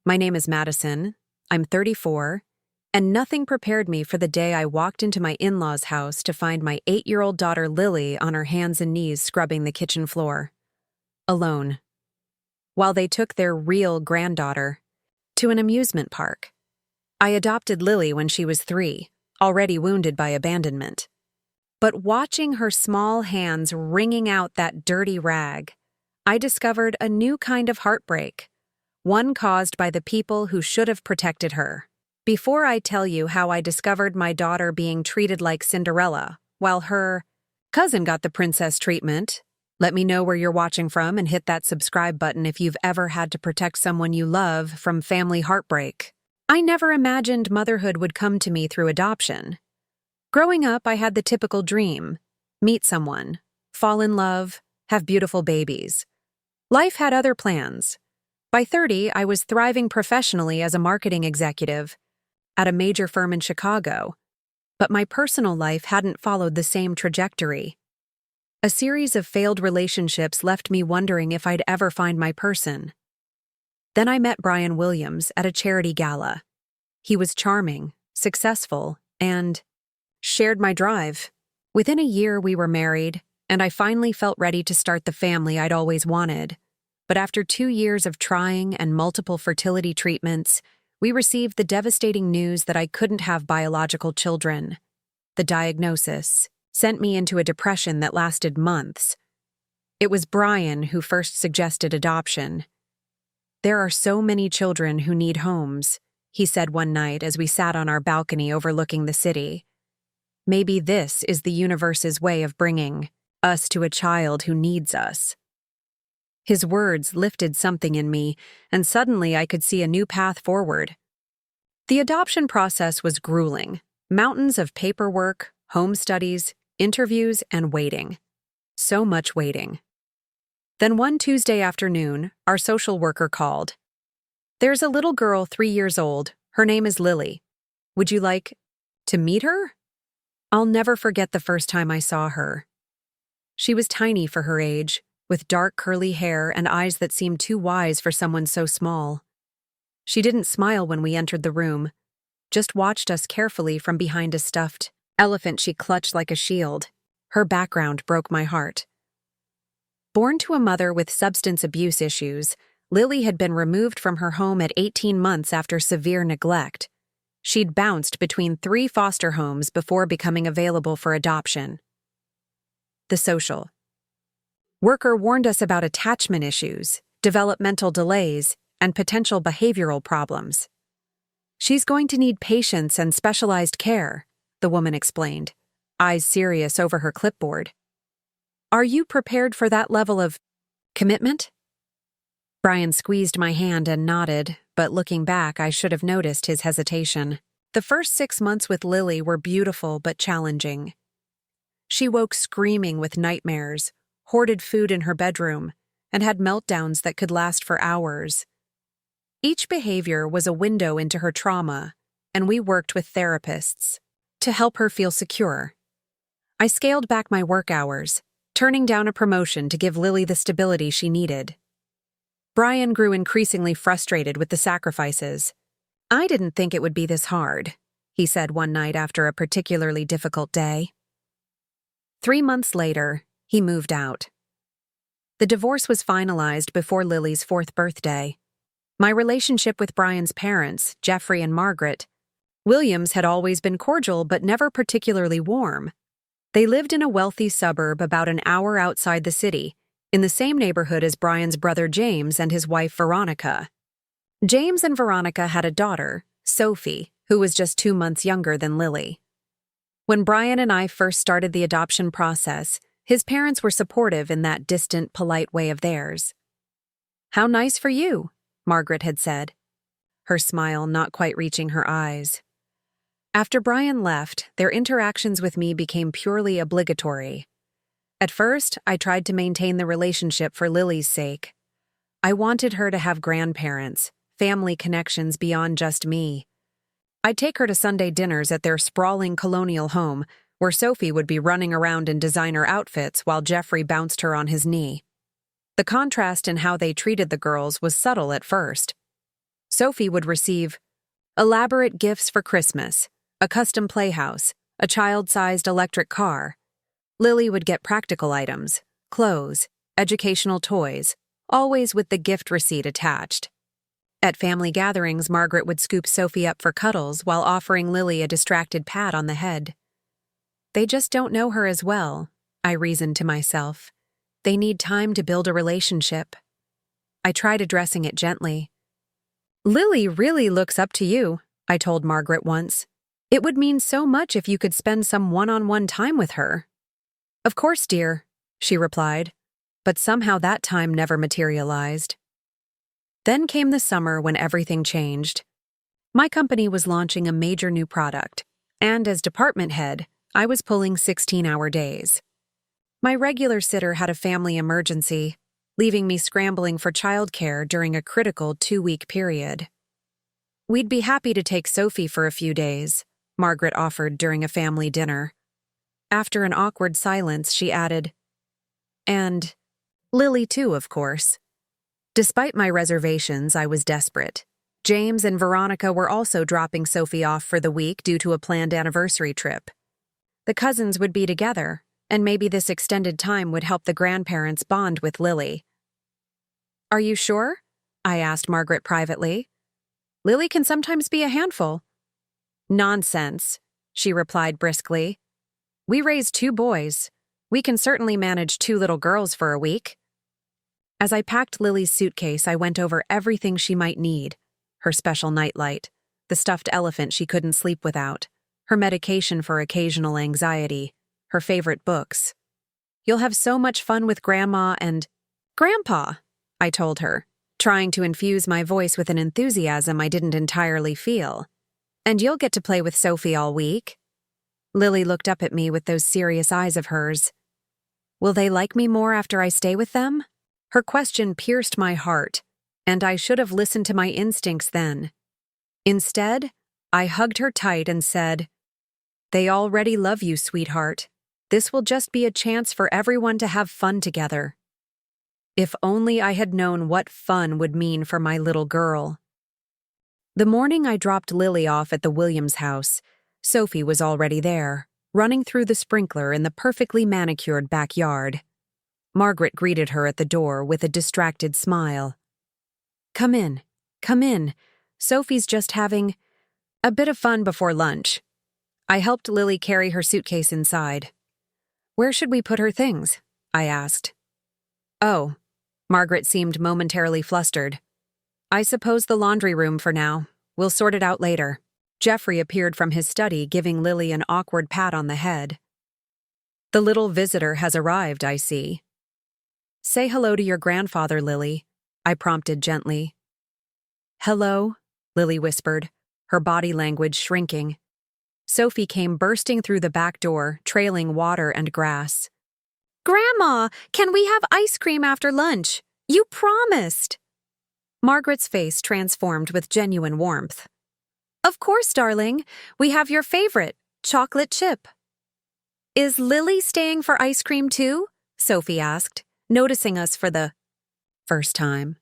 My name is Madison. I'm 34, and nothing prepared me for the day I walked into my in-laws' house to find my 8-year-old daughter Lily on her hands and knees scrubbing the kitchen floor. Alone. While they took their real granddaughter to an amusement park. I adopted Lily when she was 3, already wounded by abandonment. But watching her small hands wringing out that dirty rag, I discovered a new kind of heartbreak, one caused by the people who should have protected her. Before I tell you how I discovered my daughter being treated like Cinderella, while her cousin got the princess treatment, let me know where you're watching from and hit that subscribe button if you've ever had to protect someone you love from family heartbreak. I never imagined motherhood would come to me through adoption. Growing up, I had the typical dream: meet someone, fall in love, have beautiful babies. Life had other plans. By 30, I was thriving professionally as a marketing executive at a major firm in Chicago, but my personal life hadn't followed the same trajectory. A series of failed relationships left me wondering if I'd ever find my person. Then I met Brian Williams at a charity gala. He was charming, successful, and shared my drive. Within a year, we were married, and I finally felt ready to start the family I'd always wanted. But after 2 years of trying and multiple fertility treatments, we received the devastating news that I couldn't have biological children. The diagnosis sent me into a depression that lasted months. It was Brian who first suggested adoption. "There are so many children who need homes," he said one night as we sat on our balcony overlooking the city. "Maybe this is the universe's way of bringing us to a child who needs us." His words lifted something in me, and suddenly I could see a new path forward. The adoption process was grueling. Mountains of paperwork, home studies, interviews, and waiting. So much waiting. Then one Tuesday afternoon, our social worker called. "There's a little girl 3 years old. Her name is Lily. Would you like to meet her?" I'll never forget the first time I saw her. She was tiny for her age, with dark curly hair and eyes that seemed too wise for someone so small. She didn't smile when we entered the room, just watched us carefully from behind a stuffed elephant she clutched like a shield. Her background broke my heart. Born to a mother with substance abuse issues, Lily had been removed from her home at 18 months after severe neglect. She'd bounced between 3 foster homes before becoming available for adoption. The social worker warned us about attachment issues, developmental delays, and potential behavioral problems. "She's going to need patience and specialized care," the woman explained, eyes serious over her clipboard. "Are you prepared for that level of commitment?" Brian squeezed my hand and nodded, but looking back, I should have noticed his hesitation. The first 6 months with Lily were beautiful but challenging. She woke screaming with nightmares, hoarded food in her bedroom, and had meltdowns that could last for hours. Each behavior was a window into her trauma, and we worked with therapists to help her feel secure. I scaled back my work hours, turning down a promotion to give Lily the stability she needed. Brian grew increasingly frustrated with the sacrifices. "I didn't think it would be this hard," he said one night after a particularly difficult day. 3 months later, he moved out. The divorce was finalized before Lily's 4th birthday. My relationship with Brian's parents, Jeffrey and Margaret Williams, had always been cordial but never particularly warm. They lived in a wealthy suburb about an hour outside the city, in the same neighborhood as Brian's brother James and his wife Veronica. James and Veronica had a daughter, Sophie, who was just 2 months younger than Lily. When Brian and I first started the adoption process, his parents were supportive in that distant, polite way of theirs. "How nice for you," Margaret had said, her smile not quite reaching her eyes. After Brian left, their interactions with me became purely obligatory. At first, I tried to maintain the relationship for Lily's sake. I wanted her to have grandparents, family connections beyond just me. I'd take her to Sunday dinners at their sprawling colonial home, where Sophie would be running around in designer outfits while Jeffrey bounced her on his knee. The contrast in how they treated the girls was subtle at first. Sophie would receive elaborate gifts for Christmas, a custom playhouse, a child-sized electric car. Lily would get practical items, clothes, educational toys, always with the gift receipt attached. At family gatherings, Margaret would scoop Sophie up for cuddles while offering Lily a distracted pat on the head. They just don't know her as well, I reasoned to myself. They need time to build a relationship. I tried addressing it gently. Lily really looks up to you, I told Margaret once. It would mean so much if you could spend some one-on-one time with her. Of course, dear, she replied, but somehow that time never materialized. Then came the summer when everything changed. My company was launching a major new product, and as department head, I was pulling 16-hour days. My regular sitter had a family emergency, leaving me scrambling for childcare during a critical 2-week period. We'd be happy to take Sophie for a few days, Margaret offered during a family dinner. After an awkward silence, she added, and Lily too, of course. Despite my reservations, I was desperate. James and Veronica were also dropping Sophie off for the week due to a planned anniversary trip. The cousins would be together, and maybe this extended time would help the grandparents bond with Lily. Are you sure? I asked Margaret privately. Lily can sometimes be a handful. Nonsense, she replied briskly. We raised 2 boys. We can certainly manage 2 little girls for a week. As I packed Lily's suitcase, I went over everything she might need. Her special nightlight, the stuffed elephant she couldn't sleep without, her medication for occasional anxiety, her favorite books. You'll have so much fun with Grandma and Grandpa, I told her, trying to infuse my voice with an enthusiasm I didn't entirely feel. And you'll get to play with Sophie all week. Lily looked up at me with those serious eyes of hers. Will they like me more after I stay with them? Her question pierced my heart, and I should have listened to my instincts then. Instead, I hugged her tight and said, They already love you, sweetheart. This will just be a chance for everyone to have fun together. If only I had known what fun would mean for my little girl. The morning I dropped Lily off at the Williams house, Sophie was already there, running through the sprinkler in the perfectly manicured backyard. Margaret greeted her at the door with a distracted smile. Come in, come in. Sophie's just having a bit of fun before lunch. I helped Lily carry her suitcase inside. Where should we put her things? I asked. Oh, Margaret seemed momentarily flustered. I suppose the laundry room for now. We'll sort it out later. Jeffrey appeared from his study, giving Lily an awkward pat on the head. The little visitor has arrived, I see. Say hello to your grandfather, Lily, I prompted gently. Hello, Lily whispered, her body language shrinking. Sophie came bursting through the back door, trailing water and grass. Grandma, can we have ice cream after lunch? You promised. Margaret's face transformed with genuine warmth. Of course, darling. We have your favorite, chocolate chip. Is Lily staying for ice cream too? Sophie asked, noticing us for the first time.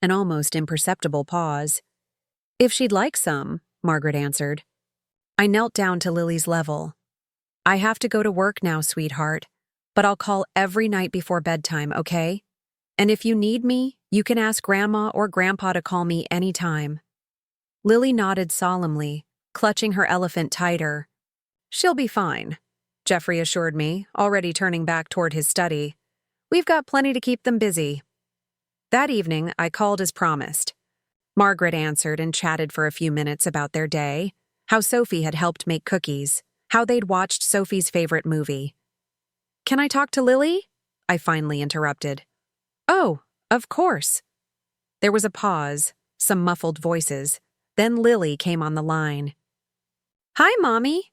An almost imperceptible pause. If she'd like some, Margaret answered. I knelt down to Lily's level. I have to go to work now, sweetheart, but I'll call every night before bedtime, okay? And if you need me, you can ask Grandma or Grandpa to call me anytime. Lily nodded solemnly, clutching her elephant tighter. She'll be fine, Jeffrey assured me, already turning back toward his study. We've got plenty to keep them busy. That evening, I called as promised. Margaret answered and chatted for a few minutes about their day, how Sophie had helped make cookies, how they'd watched Sophie's favorite movie. Can I talk to Lily? I finally interrupted. Oh, of course. There was a pause, some muffled voices. Then Lily came on the line. Hi, Mommy.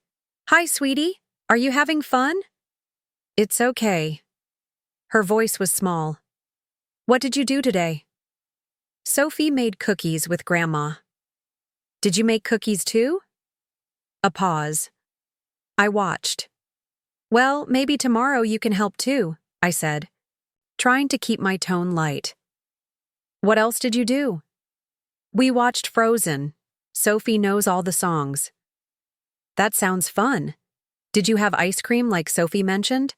Hi, sweetie. Are you having fun? It's okay. Her voice was small. What did you do today? Sophie made cookies with Grandma. Did you make cookies too? A pause. I watched. Well, maybe tomorrow you can help too, I said, trying to keep my tone light. What else did you do? We watched Frozen. Sophie knows all the songs. That sounds fun. Did you have ice cream like Sophie mentioned?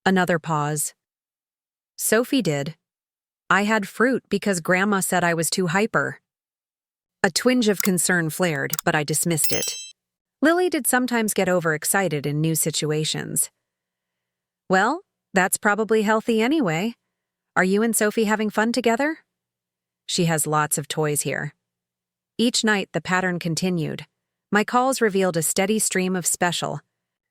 Another pause. Sophie did. I had fruit because Grandma said I was too hyper. A twinge of concern flared, but I dismissed it. Lily did sometimes get overexcited in new situations. Well, that's probably healthy anyway. Are you and Sophie having fun together? She has lots of toys here. Each night, the pattern continued. My calls revealed a steady stream of special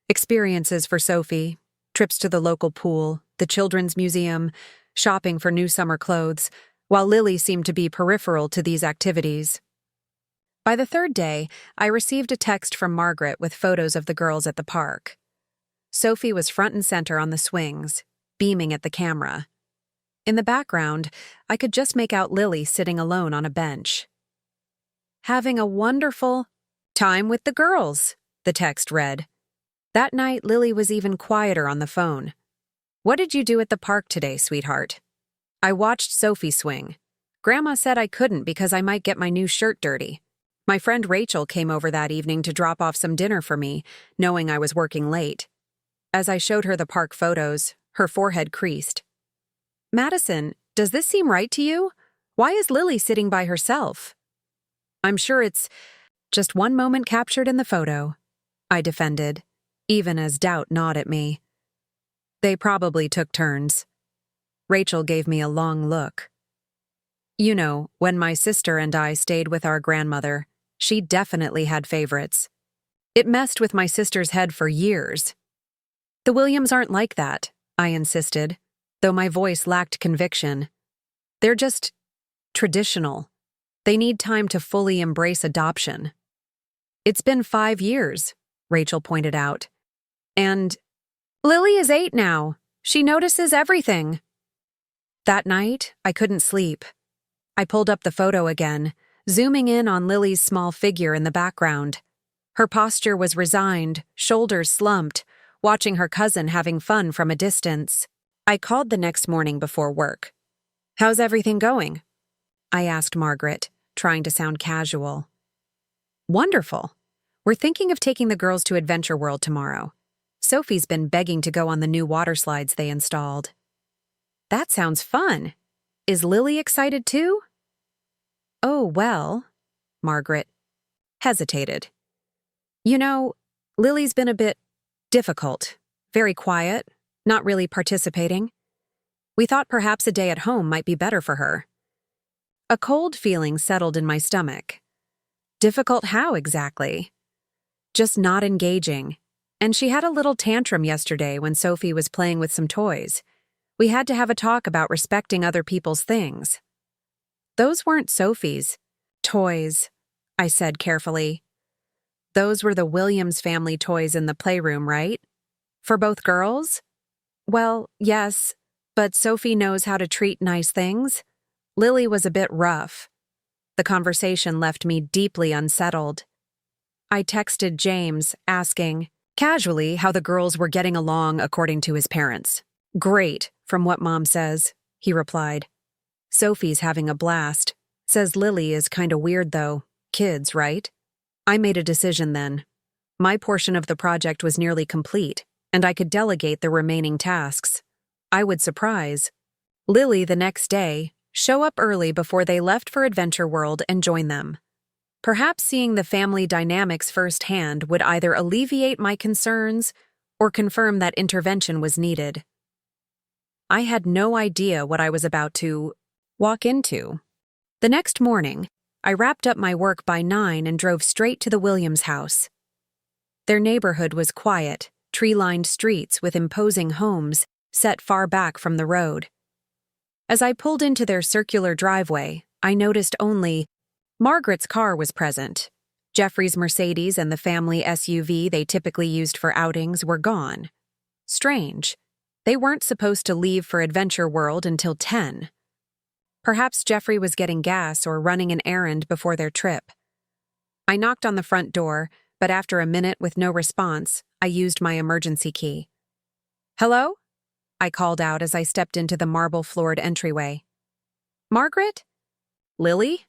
experiences for Sophie, trips to the local pool, the children's museum, shopping for new summer clothes, while Lily seemed to be peripheral to these activities. By the third day, I received a text from Margaret with photos of the girls at the park. Sophie was front and center on the swings, beaming at the camera. In the background, I could just make out Lily sitting alone on a bench. Having a wonderful time with the girls, the text read. That night, Lily was even quieter on the phone. What did you do at the park today, sweetheart? I watched Sophie swing. Grandma said I couldn't because I might get my new shirt dirty. My friend Rachel came over that evening to drop off some dinner for me, knowing I was working late. As I showed her the park photos, her forehead creased. Madison, does this seem right to you? Why is Lily sitting by herself? I'm sure it's just one moment captured in the photo, I defended, even as doubt gnawed at me. They probably took turns. Rachel gave me a long look. You know, when my sister and I stayed with our grandmother, she definitely had favorites. It messed with my sister's head for years. The Williams aren't like that, I insisted, though my voice lacked conviction. They're just traditional. They need time to fully embrace adoption. It's been 5 years, Rachel pointed out. And Lily is 8 now. She notices everything. That night, I couldn't sleep. I pulled up the photo again, zooming in on Lily's small figure in the background. Her posture was resigned, shoulders slumped, watching her cousin having fun from a distance. I called the next morning before work. How's everything going? I asked Margaret, trying to sound casual. Wonderful. We're thinking of taking the girls to Adventure World tomorrow. Sophie's been begging to go on the new water slides they installed. That sounds fun. Is Lily excited too? Oh, well, Margaret hesitated. You know, Lily's been a bit difficult, very quiet, not really participating. We thought perhaps a day at home might be better for her. A cold feeling settled in my stomach. Difficult how exactly? Just not engaging. And she had a little tantrum yesterday when Sophie was playing with some toys. We had to have a talk about respecting other people's things. Those weren't Sophie's toys, I said carefully. Those were the Williams family toys in the playroom, right? For both girls? Well, yes, but Sophie knows how to treat nice things. Lily was a bit rough. The conversation left me deeply unsettled. I texted James, asking, casually, how the girls were getting along according to his parents. Great, from what Mom says, he replied. Sophie's having a blast. Says Lily is kinda weird though. Kids, right? I made a decision then. My portion of the project was nearly complete, and I could delegate the remaining tasks. I would surprise Lily the next day, show up early before they left for Adventure World and join them. Perhaps seeing the family dynamics firsthand would either alleviate my concerns or confirm that intervention was needed. I had no idea what I was about to walk into. The next morning, I wrapped up my work by 9 and drove straight to the Williams house. Their neighborhood was quiet, tree-lined streets with imposing homes set far back from the road. As I pulled into their circular driveway, I noticed only Margaret's car was present. Jeffrey's Mercedes and the family SUV they typically used for outings were gone. Strange. They weren't supposed to leave for Adventure World until 10. Perhaps Jeffrey was getting gas or running an errand before their trip. I knocked on the front door, but after a minute with no response, I used my emergency key. Hello? I called out as I stepped into the marble-floored entryway. Margaret? Lily?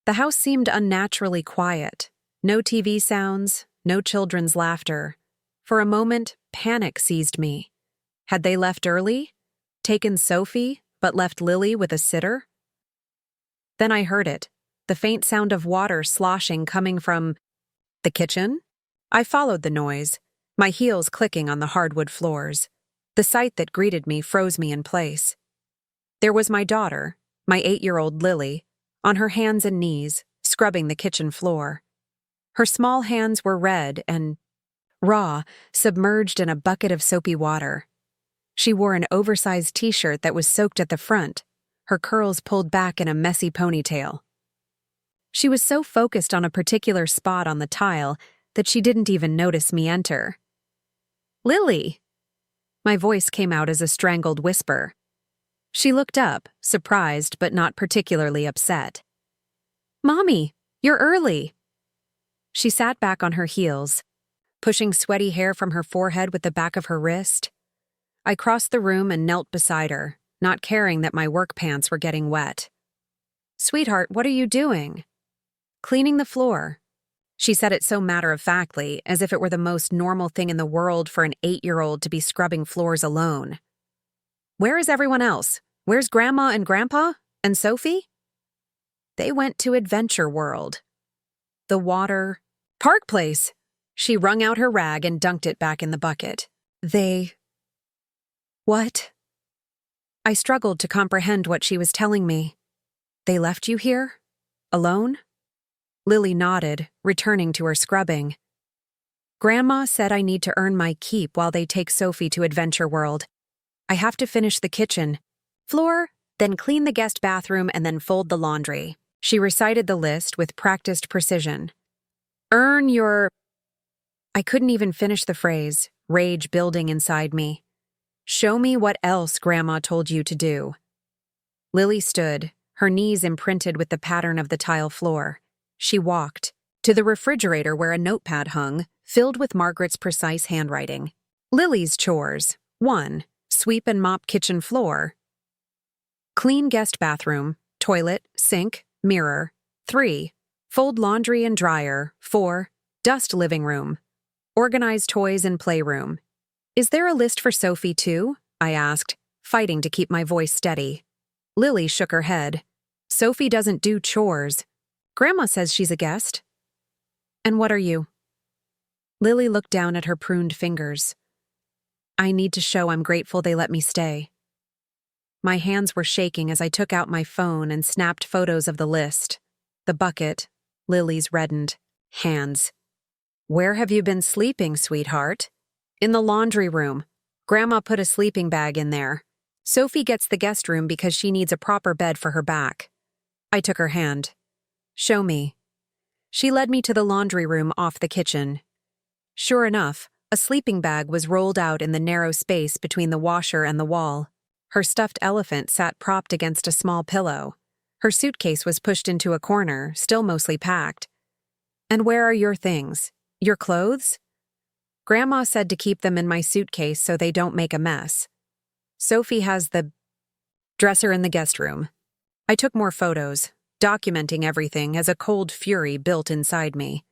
The house seemed unnaturally quiet. No TV sounds, no children's laughter. For a moment, panic seized me. Had they left early? Taken Sophie, but left Lily with a sitter? Then I heard it, the faint sound of water sloshing coming from the kitchen. I followed the noise, my heels clicking on the hardwood floors. The sight that greeted me froze me in place. There was my daughter, my 8-year-old Lily, on her hands and knees, scrubbing the kitchen floor. Her small hands were red and raw, submerged in a bucket of soapy water. She wore an oversized t-shirt that was soaked at the front, her curls pulled back in a messy ponytail. She was so focused on a particular spot on the tile that she didn't even notice me enter. "Lily!" My voice came out as a strangled whisper. She looked up, surprised but not particularly upset. "Mommy, you're early." She sat back on her heels, pushing sweaty hair from her forehead with the back of her wrist. I crossed the room and knelt beside her, not caring that my work pants were getting wet. "Sweetheart, what are you doing?" "Cleaning the floor." She said it so matter-of-factly, as if it were the most normal thing in the world for an 8-year-old to be scrubbing floors alone. "Where is everyone else? Where's Grandma and Grandpa? And Sophie?" "They went to Adventure World." "The water—" "Park Place!" She wrung out her rag and dunked it back in the bucket. "They—" "What?" I struggled to comprehend what she was telling me. "They left you here? Alone?" Lily nodded, returning to her scrubbing. "Grandma said I need to earn my keep while they take Sophie to Adventure World. I have to finish the kitchen, floor, then clean the guest bathroom and then fold the laundry." She recited the list with practiced precision. "Earn your—" I couldn't even finish the phrase, rage building inside me. "Show me what else Grandma told you to do." Lily stood, her knees imprinted with the pattern of the tile floor. She walked to the refrigerator where a notepad hung, filled with Margaret's precise handwriting. Lily's chores. 1. Sweep and mop kitchen floor. Clean guest bathroom, toilet, sink, mirror. 3. Fold laundry and dryer. 4. Dust living room. Organize toys and playroom. "Is there a list for Sophie too?" I asked, fighting to keep my voice steady. Lily shook her head. "Sophie doesn't do chores. Grandma says she's a guest." "And what are you?" Lily looked down at her pruned fingers. "I need to show I'm grateful they let me stay." My hands were shaking as I took out my phone and snapped photos of the list. The bucket. Lily's reddened. Hands. "Where have you been sleeping, sweetheart?" "In the laundry room. Grandma put a sleeping bag in there. Sophie gets the guest room because she needs a proper bed for her back." I took her hand. "Show me." She led me to the laundry room off the kitchen. Sure enough, a sleeping bag was rolled out in the narrow space between the washer and the wall. Her stuffed elephant sat propped against a small pillow. Her suitcase was pushed into a corner, still mostly packed. "And where are your things? Your clothes?" "Grandma said to keep them in my suitcase so they don't make a mess. Sophie has the dresser in the guest room." I took more photos, documenting everything as a cold fury built inside me.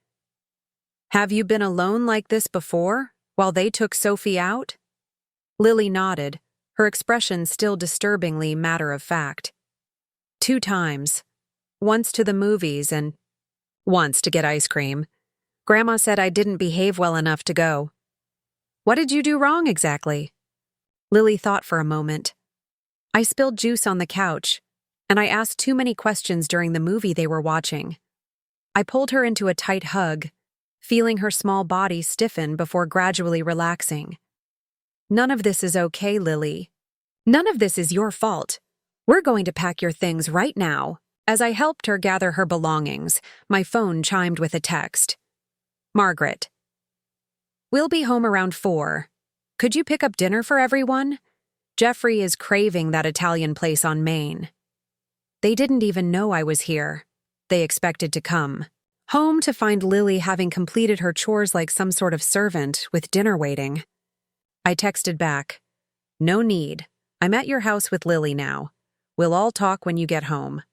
"Have you been alone like this before, while they took Sophie out?" Lily nodded, her expression still disturbingly matter-of-fact. "2 times. Once to the movies and once to get ice cream. Grandma said I didn't behave well enough to go." "What did you do wrong exactly?" Lily thought for a moment. "I spilled juice on the couch, and I asked too many questions during the movie they were watching." I pulled her into a tight hug, feeling her small body stiffen before gradually relaxing. "None of this is okay, Lily. None of this is your fault. We're going to pack your things right now." As I helped her gather her belongings, my phone chimed with a text. "Margaret. We'll be home around 4. Could you pick up dinner for everyone? Jeffrey is craving that Italian place on Main." They didn't even know I was here. They expected to come home to find Lily having completed her chores like some sort of servant with dinner waiting. I texted back, "No need. I'm at your house with Lily now. We'll all talk when you get home."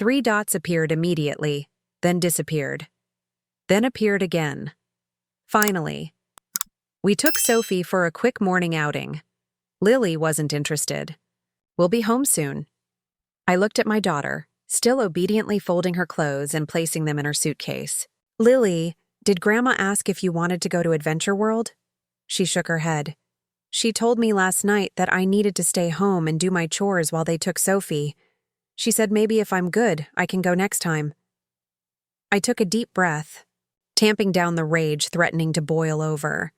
3 dots appeared immediately, then disappeared. Then appeared again. Finally, we took Sophie for a quick morning outing. Lily wasn't interested. We'll be home soon. I looked at my daughter, still obediently folding her clothes and placing them in her suitcase. Lily, did Grandma ask if you wanted to go to Adventure World? She shook her head. She told me last night that I needed to stay home and do my chores while they took Sophie. She said maybe if I'm good, I can go next time. I took a deep breath, tamping down the rage threatening to boil over.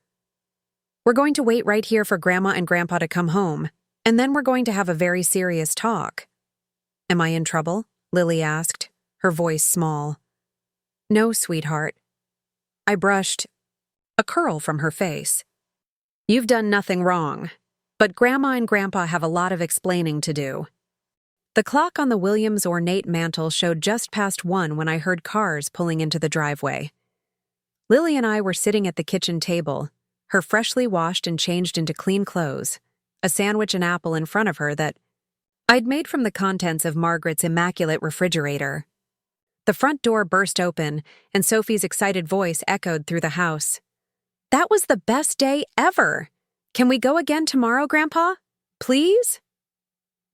We're going to wait right here for Grandma and Grandpa to come home, and then we're going to have a very serious talk. Am I in trouble? Lily asked, her voice small. No, sweetheart. I brushed a curl from her face. You've done nothing wrong, but Grandma and Grandpa have a lot of explaining to do. The clock on the Williams' ornate mantel showed just past 1 when I heard cars pulling into the driveway. Lily and I were sitting at the kitchen table, her freshly washed and changed into clean clothes, a sandwich and apple in front of her that I'd made from the contents of Margaret's immaculate refrigerator. The front door burst open, and Sophie's excited voice echoed through the house. That was the best day ever! Can we go again tomorrow, Grandpa? Please?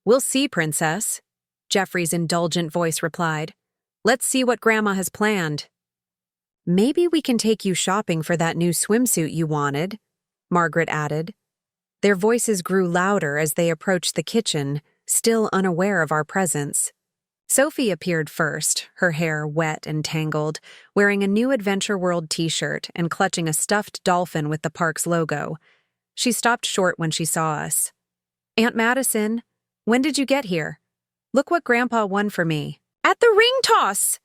We'll see, Princess, Jeffrey's indulgent voice replied. Let's see what Grandma has planned. Maybe we can take you shopping for that new swimsuit you wanted, Margaret added. Their voices grew louder as they approached the kitchen, still unaware of our presence. Sophie appeared first, her hair wet and tangled, wearing a new Adventure World t-shirt and clutching a stuffed dolphin with the park's logo. She stopped short when she saw us. Aunt Madison, when did you get here? Look what Grandpa won for me. At the ring toss!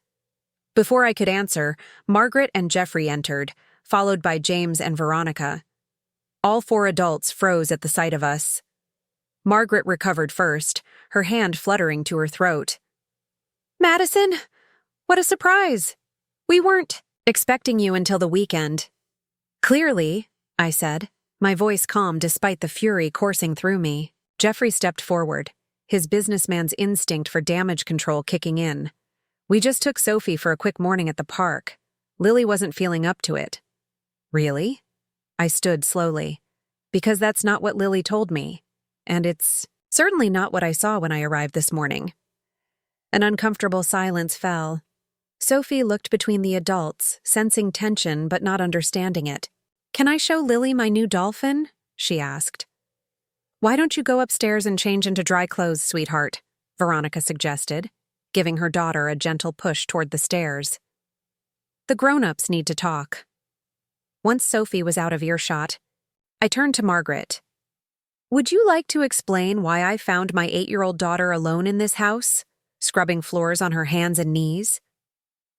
Before I could answer, Margaret and Jeffrey entered, followed by James and Veronica. All 4 adults froze at the sight of us. Margaret recovered first, her hand fluttering to her throat. Madison, what a surprise! We weren't expecting you until the weekend. Clearly, I said, my voice calm despite the fury coursing through me. Jeffrey stepped forward, his businessman's instinct for damage control kicking in. We just took Sophie for a quick morning at the park. Lily wasn't feeling up to it. Really? I stood slowly. Because that's not what Lily told me. And it's certainly not what I saw when I arrived this morning. An uncomfortable silence fell. Sophie looked between the adults, sensing tension but not understanding it. Can I show Lily my new dolphin? She asked. Why don't you go upstairs and change into dry clothes, sweetheart? Veronica suggested, giving her daughter a gentle push toward the stairs. The grown-ups need to talk. Once Sophie was out of earshot, I turned to Margaret. Would you like to explain why I found my 8-year-old daughter alone in this house, scrubbing floors on her hands and knees?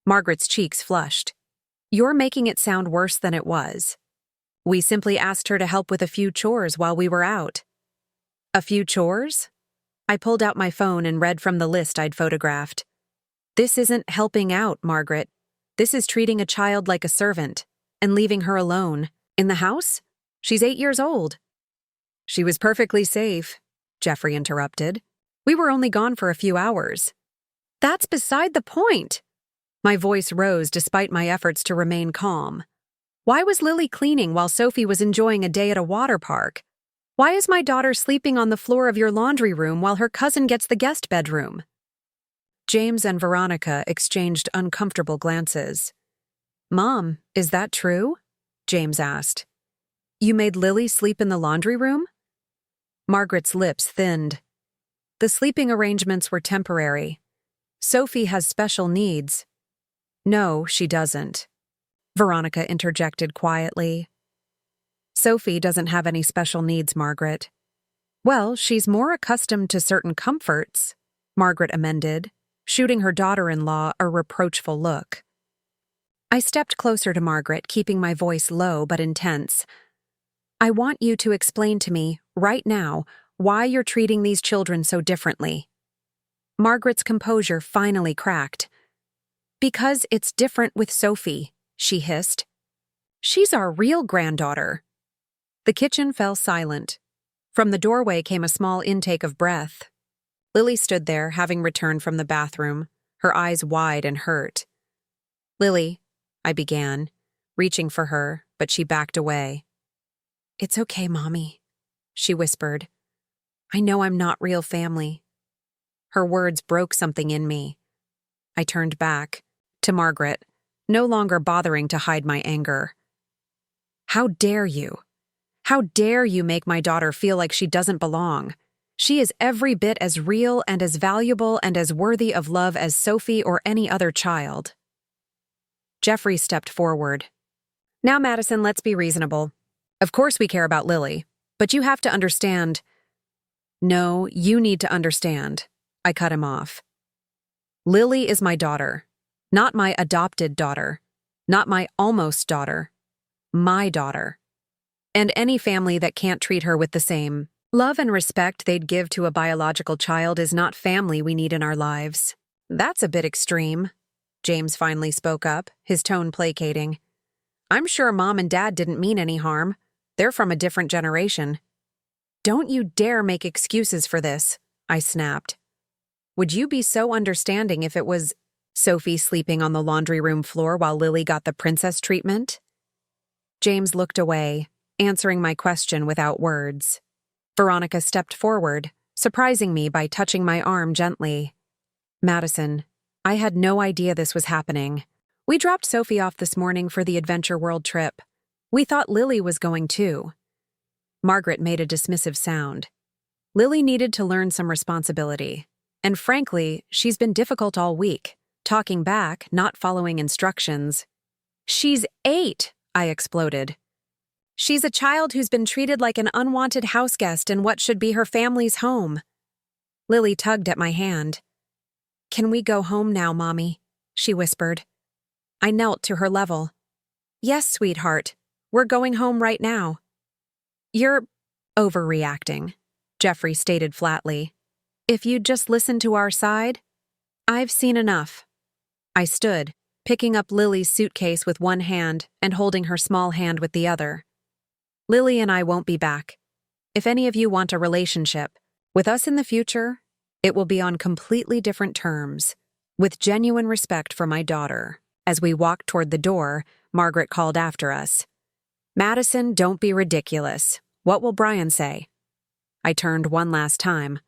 Margaret's cheeks flushed. You're making it sound worse than it was. We simply asked her to help with a few chores while we were out. A few chores? I pulled out my phone and read from the list I'd photographed. This isn't helping out, Margaret. This is treating a child like a servant and leaving her alone. In the house? She's 8 years old. She was perfectly safe, Jeffrey interrupted. We were only gone for a few hours. That's beside the point. My voice rose despite my efforts to remain calm. Why was Lily cleaning while Sophie was enjoying a day at a water park? Why is my daughter sleeping on the floor of your laundry room while her cousin gets the guest bedroom? James and Veronica exchanged uncomfortable glances. Mom, is that true? James asked. You made Lily sleep in the laundry room? Margaret's lips thinned. The sleeping arrangements were temporary. Sophie has special needs. No, she doesn't. Veronica interjected quietly. Sophie doesn't have any special needs, Margaret. Well, she's more accustomed to certain comforts, Margaret amended, shooting her daughter-in-law a reproachful look. I stepped closer to Margaret, keeping my voice low but intense. I want you to explain to me, right now, why you're treating these children so differently. Margaret's composure finally cracked. Because it's different with Sophie, she hissed. She's our real granddaughter. The kitchen fell silent. From the doorway came a small intake of breath. Lily stood there, having returned from the bathroom, her eyes wide and hurt. "Lily," I began, reaching for her, but she backed away. "It's okay, Mommy," she whispered. "I know I'm not real family." Her words broke something in me. I turned back, to Margaret, no longer bothering to hide my anger. "How dare you? How dare you make my daughter feel like she doesn't belong? She is every bit as real and as valuable and as worthy of love as Sophie or any other child." Jeffrey stepped forward. "Now, Madison, let's be reasonable. Of course we care about Lily, but you have to understand—" "No, you need to understand," I cut him off. "Lily is my daughter, not my adopted daughter, not my almost daughter, my daughter. And any family that can't treat her with the same love and respect they'd give to a biological child is not family we need in our lives." "That's a bit extreme," James finally spoke up, his tone placating. "I'm sure Mom and Dad didn't mean any harm. They're from a different generation." "Don't you dare make excuses for this," I snapped. "Would you be so understanding if it was Sophie sleeping on the laundry room floor while Lily got the princess treatment?" James looked away, answering my question without words. Veronica stepped forward, surprising me by touching my arm gently. "Madison, I had no idea this was happening. We dropped Sophie off this morning for the Adventure World trip. We thought Lily was going too." Margaret made a dismissive sound. "Lily needed to learn some responsibility. And frankly, she's been difficult all week, talking back, not following instructions." "She's 8, I exploded. "She's a child who's been treated like an unwanted houseguest in what should be her family's home." Lily tugged at my hand. "Can we go home now, Mommy?" she whispered. I knelt to her level. "Yes, sweetheart. We're going home right now." "You're overreacting," Jeffrey stated flatly. "If you'd just listen to our side—" "I've seen enough." I stood, picking up Lily's suitcase with one hand and holding her small hand with the other. "Lily and I won't be back. If any of you want a relationship with us in the future, it will be on completely different terms, with genuine respect for my daughter." As we walked toward the door, Margaret called after us. "Madison, don't be ridiculous. What will Brian say?" I turned one last time.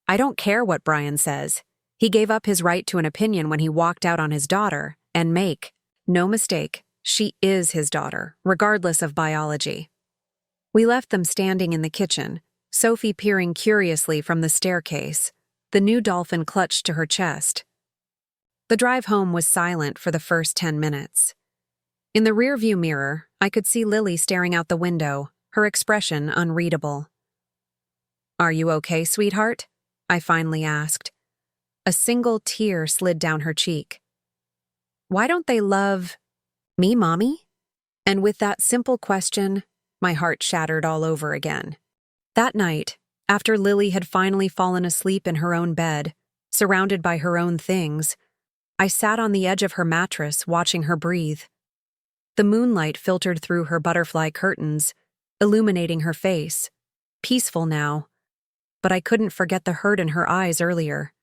"I don't care what Brian says. He gave up his right to an opinion when he walked out on his daughter, and make no mistake, she is his daughter, regardless of biology." We left them standing in the kitchen, Sophie peering curiously from the staircase, the new dolphin clutched to her chest. The drive home was silent for the first 10 minutes. In the rearview mirror, I could see Lily staring out the window, her expression unreadable. "Are you okay, sweetheart?" I finally asked. A single tear slid down her cheek. "Why don't they love me, Mommy?" And with that simple question, my heart shattered all over again. That night, after Lily had finally fallen asleep in her own bed, surrounded by her own things, I sat on the edge of her mattress watching her breathe. The moonlight filtered through her butterfly curtains, illuminating her face, peaceful now, but I couldn't forget the hurt in her eyes earlier.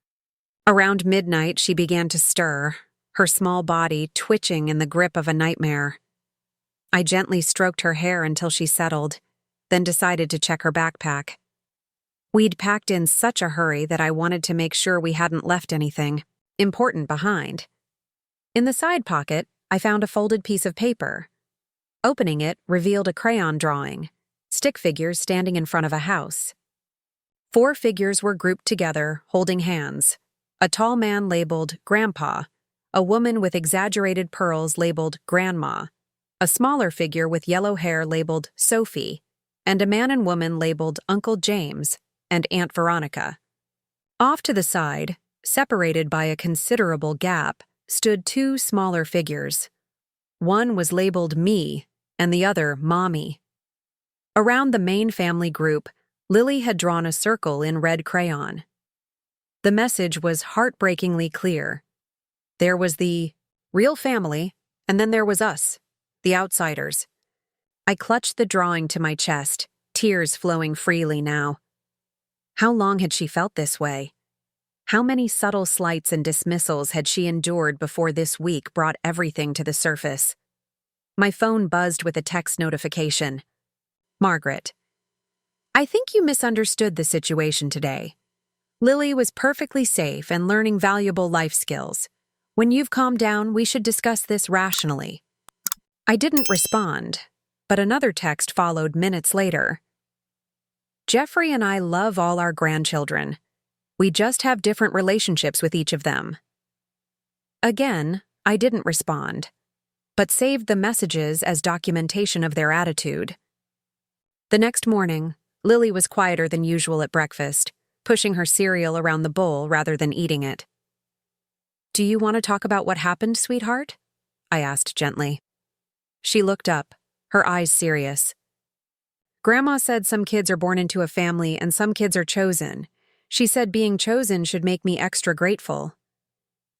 Around midnight, she began to stir, her small body twitching in the grip of a nightmare. I gently stroked her hair until she settled, then decided to check her backpack. We'd packed in such a hurry that I wanted to make sure we hadn't left anything important behind. In the side pocket, I found a folded piece of paper. Opening it revealed a crayon drawing, stick figures standing in front of a house. 4 figures were grouped together, holding hands. A tall man labeled Grandpa, a woman with exaggerated pearls labeled Grandma, a smaller figure with yellow hair labeled Sophie, and a man and woman labeled Uncle James and Aunt Veronica. Off to the side, separated by a considerable gap, stood 2 smaller figures. One was labeled Me, and the other Mommy. Around the main family group, Lily had drawn a circle in red crayon. The message was heartbreakingly clear. There was the real family, and then there was us, the outsiders. I clutched the drawing to my chest, tears flowing freely now. How long had she felt this way? How many subtle slights and dismissals had she endured before this week brought everything to the surface? My phone buzzed with a text notification. Margaret. I think you misunderstood the situation today. Lily was perfectly safe and learning valuable life skills. When you've calmed down, we should discuss this rationally. I didn't respond, but another text followed minutes later. Jeffrey and I love all our grandchildren. We just have different relationships with each of them. Again, I didn't respond, but saved the messages as documentation of their attitude. The next morning, Lily was quieter than usual at breakfast, pushing her cereal around the bowl rather than eating it. Do you want to talk about what happened, sweetheart? I asked gently. She looked up, her eyes serious. Grandma said some kids are born into a family and some kids are chosen. She said being chosen should make me extra grateful.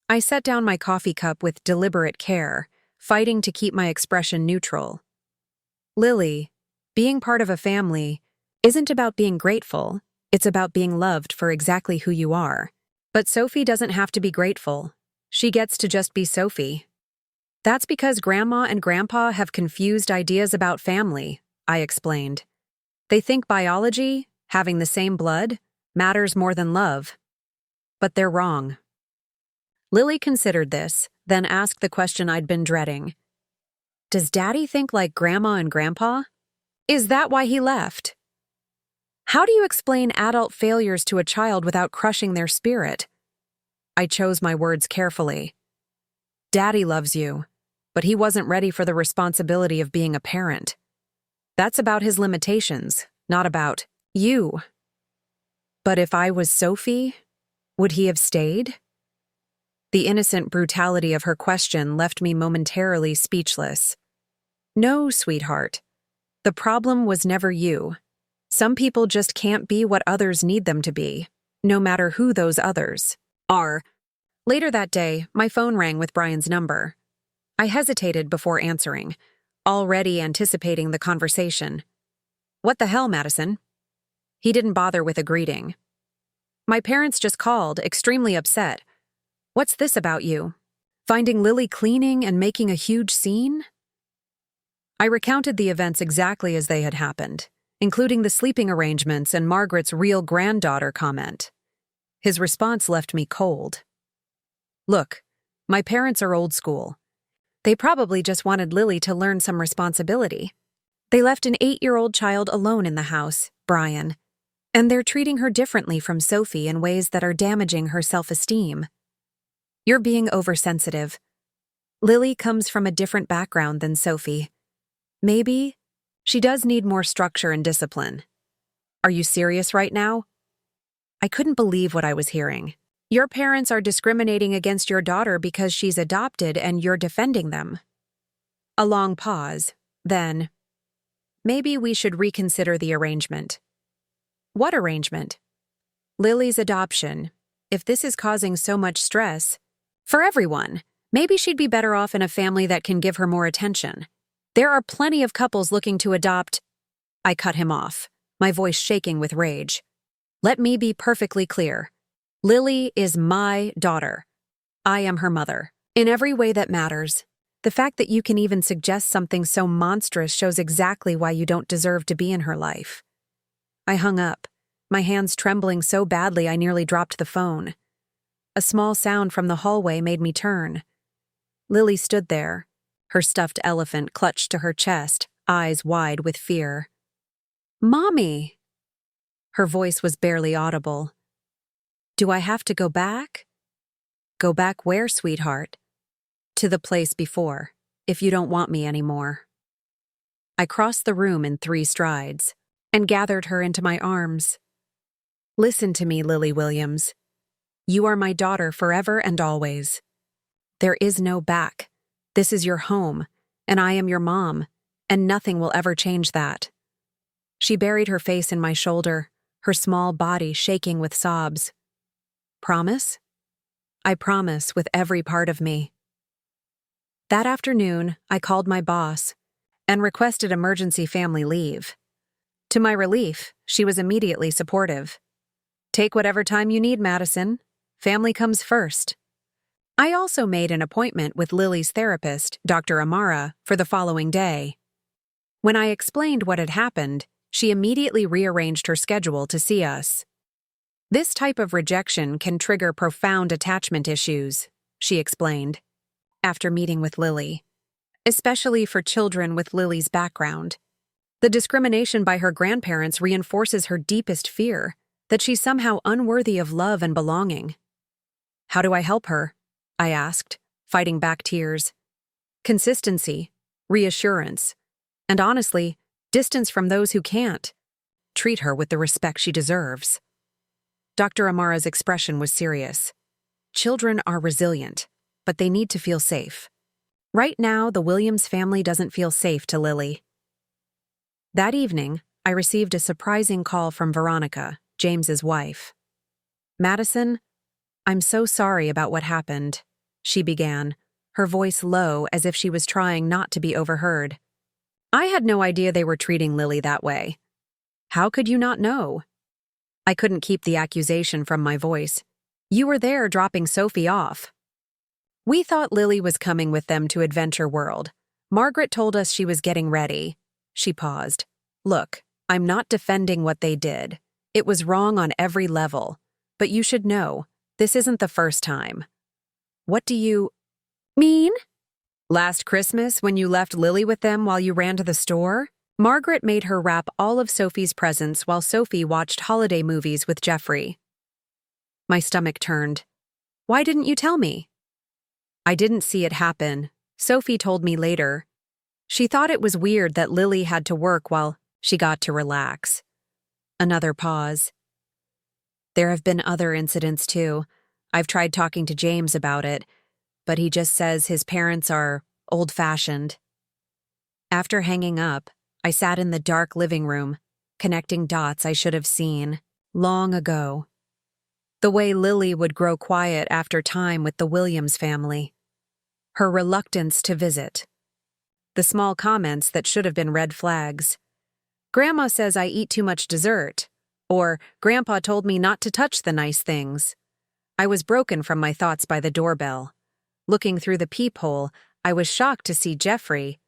I set down my coffee cup with deliberate care, fighting to keep my expression neutral. Lily, being part of a family isn't about being grateful, it's about being loved for exactly who you are. But Sophie doesn't have to be grateful. She gets to just be Sophie. That's because Grandma and Grandpa have confused ideas about family, I explained. They think biology, having the same blood, matters more than love. But they're wrong. Lily considered this, then asked the question I'd been dreading. Does Daddy think like Grandma and Grandpa? Is that why he left? How do you explain adult failures to a child without crushing their spirit? I chose my words carefully. Daddy loves you, but he wasn't ready for the responsibility of being a parent. That's about his limitations, not about you. But if I was Sophie, would he have stayed? The innocent brutality of her question left me momentarily speechless. No, sweetheart. The problem was never you. Some people just can't be what others need them to be, no matter who those others are. Later that day, my phone rang with Brian's number. I hesitated before answering, already anticipating the conversation. What the hell, Madison? He didn't bother with a greeting. My parents just called, extremely upset. What's this about you? Finding Lily cleaning and making a huge scene? I recounted the events exactly as they had happened, including the sleeping arrangements and Margaret's real granddaughter comment. His response left me cold. Look, my parents are old school. They probably just wanted Lily to learn some responsibility. They left an 8-year-old child alone in the house, Brian, and they're treating her differently from Sophie in ways that are damaging her self-esteem. You're being oversensitive. Lily comes from a different background than Sophie. Maybe she does need more structure and discipline. Are you serious right now? I couldn't believe what I was hearing. Your parents are discriminating against your daughter because she's adopted and you're defending them. A long pause, then, maybe we should reconsider the arrangement. What arrangement? Lily's adoption. If this is causing so much stress, for everyone, maybe she'd be better off in a family that can give her more attention. There are plenty of couples looking to adopt. I cut him off, my voice shaking with rage. Let me be perfectly clear. Lily is my daughter. I am her mother. In every way that matters. The fact that you can even suggest something so monstrous shows exactly why you don't deserve to be in her life. I hung up, my hands trembling so badly I nearly dropped the phone. A small sound from the hallway made me turn. Lily stood there, her stuffed elephant clutched to her chest, eyes wide with fear. Mommy! Her voice was barely audible. Do I have to go back? Go back where, sweetheart? To the place before, if you don't want me anymore. I crossed the room in 3 strides and gathered her into my arms. Listen to me, Lily Williams. You are my daughter forever and always. There is no back. This is your home, and I am your mom, and nothing will ever change that. She buried her face in my shoulder, her small body shaking with sobs. Promise? I promise with every part of me. That afternoon, I called my boss and requested emergency family leave. To my relief, she was immediately supportive. Take whatever time you need, Madison. Family comes first. I also made an appointment with Lily's therapist, Dr. Amara, for the following day. When I explained what had happened, she immediately rearranged her schedule to see us. This type of rejection can trigger profound attachment issues, she explained, after meeting with Lily, especially for children with Lily's background. The discrimination by her grandparents reinforces her deepest fear, that she's somehow unworthy of love and belonging. How do I help her? I asked, fighting back tears. Consistency, reassurance, and honestly, distance from those who can't. Treat her with the respect she deserves. Dr. Amara's expression was serious. Children are resilient, but they need to feel safe. Right now, the Williams family doesn't feel safe to Lily. That evening, I received a surprising call from Veronica, James's wife. "Madison, I'm so sorry about what happened," she began, her voice low as if she was trying not to be overheard. "I had no idea they were treating Lily that way." "How could you not know?" I couldn't keep the accusation from my voice. "You were there dropping Sophie off." "We thought Lily was coming with them to Adventure World. Margaret told us she was getting ready." She paused. "Look, I'm not defending what they did. It was wrong on every level. But you should know, this isn't the first time." "What do you mean?" "Last Christmas, when you left Lily with them while you ran to the store, Margaret made her wrap all of Sophie's presents while Sophie watched holiday movies with Jeffrey." My stomach turned. "Why didn't you tell me?" "I didn't see it happen. Sophie told me later. She thought it was weird that Lily had to work while she got to relax." Another pause. "There have been other incidents too. I've tried talking to James about it, but he just says his parents are old-fashioned." After hanging up, I sat in the dark living room, connecting dots I should have seen long ago. The way Lily would grow quiet after time with the Williams family. Her reluctance to visit. The small comments that should have been red flags. "Grandma says I eat too much dessert," or "Grandpa told me not to touch the nice things." I was broken from my thoughts by the doorbell. Looking through the peephole, I was shocked to see Jeffrey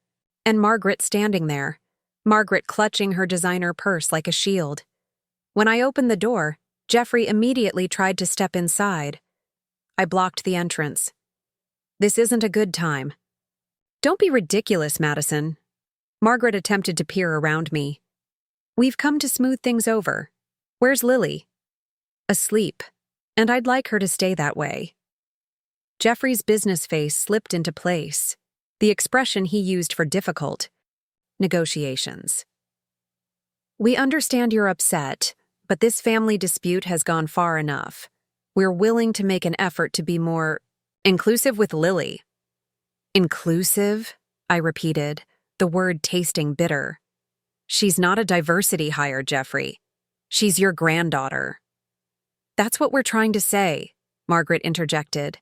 and Margaret standing there, Margaret clutching her designer purse like a shield. When I opened the door, Jeffrey immediately tried to step inside. I blocked the entrance. "This isn't a good time." "Don't be ridiculous, Madison." Margaret attempted to peer around me. "We've come to smooth things over. Where's Lily?" "Asleep, and I'd like her to stay that way." Jeffrey's business face slipped into place, the expression he used for difficult negotiations. "We understand you're upset, but this family dispute has gone far enough. We're willing to make an effort to be more inclusive with Lily." "Inclusive?" I repeated, the word tasting bitter. "She's not a diversity hire, Jeffrey. She's your granddaughter." "That's what we're trying to say," Margaret interjected.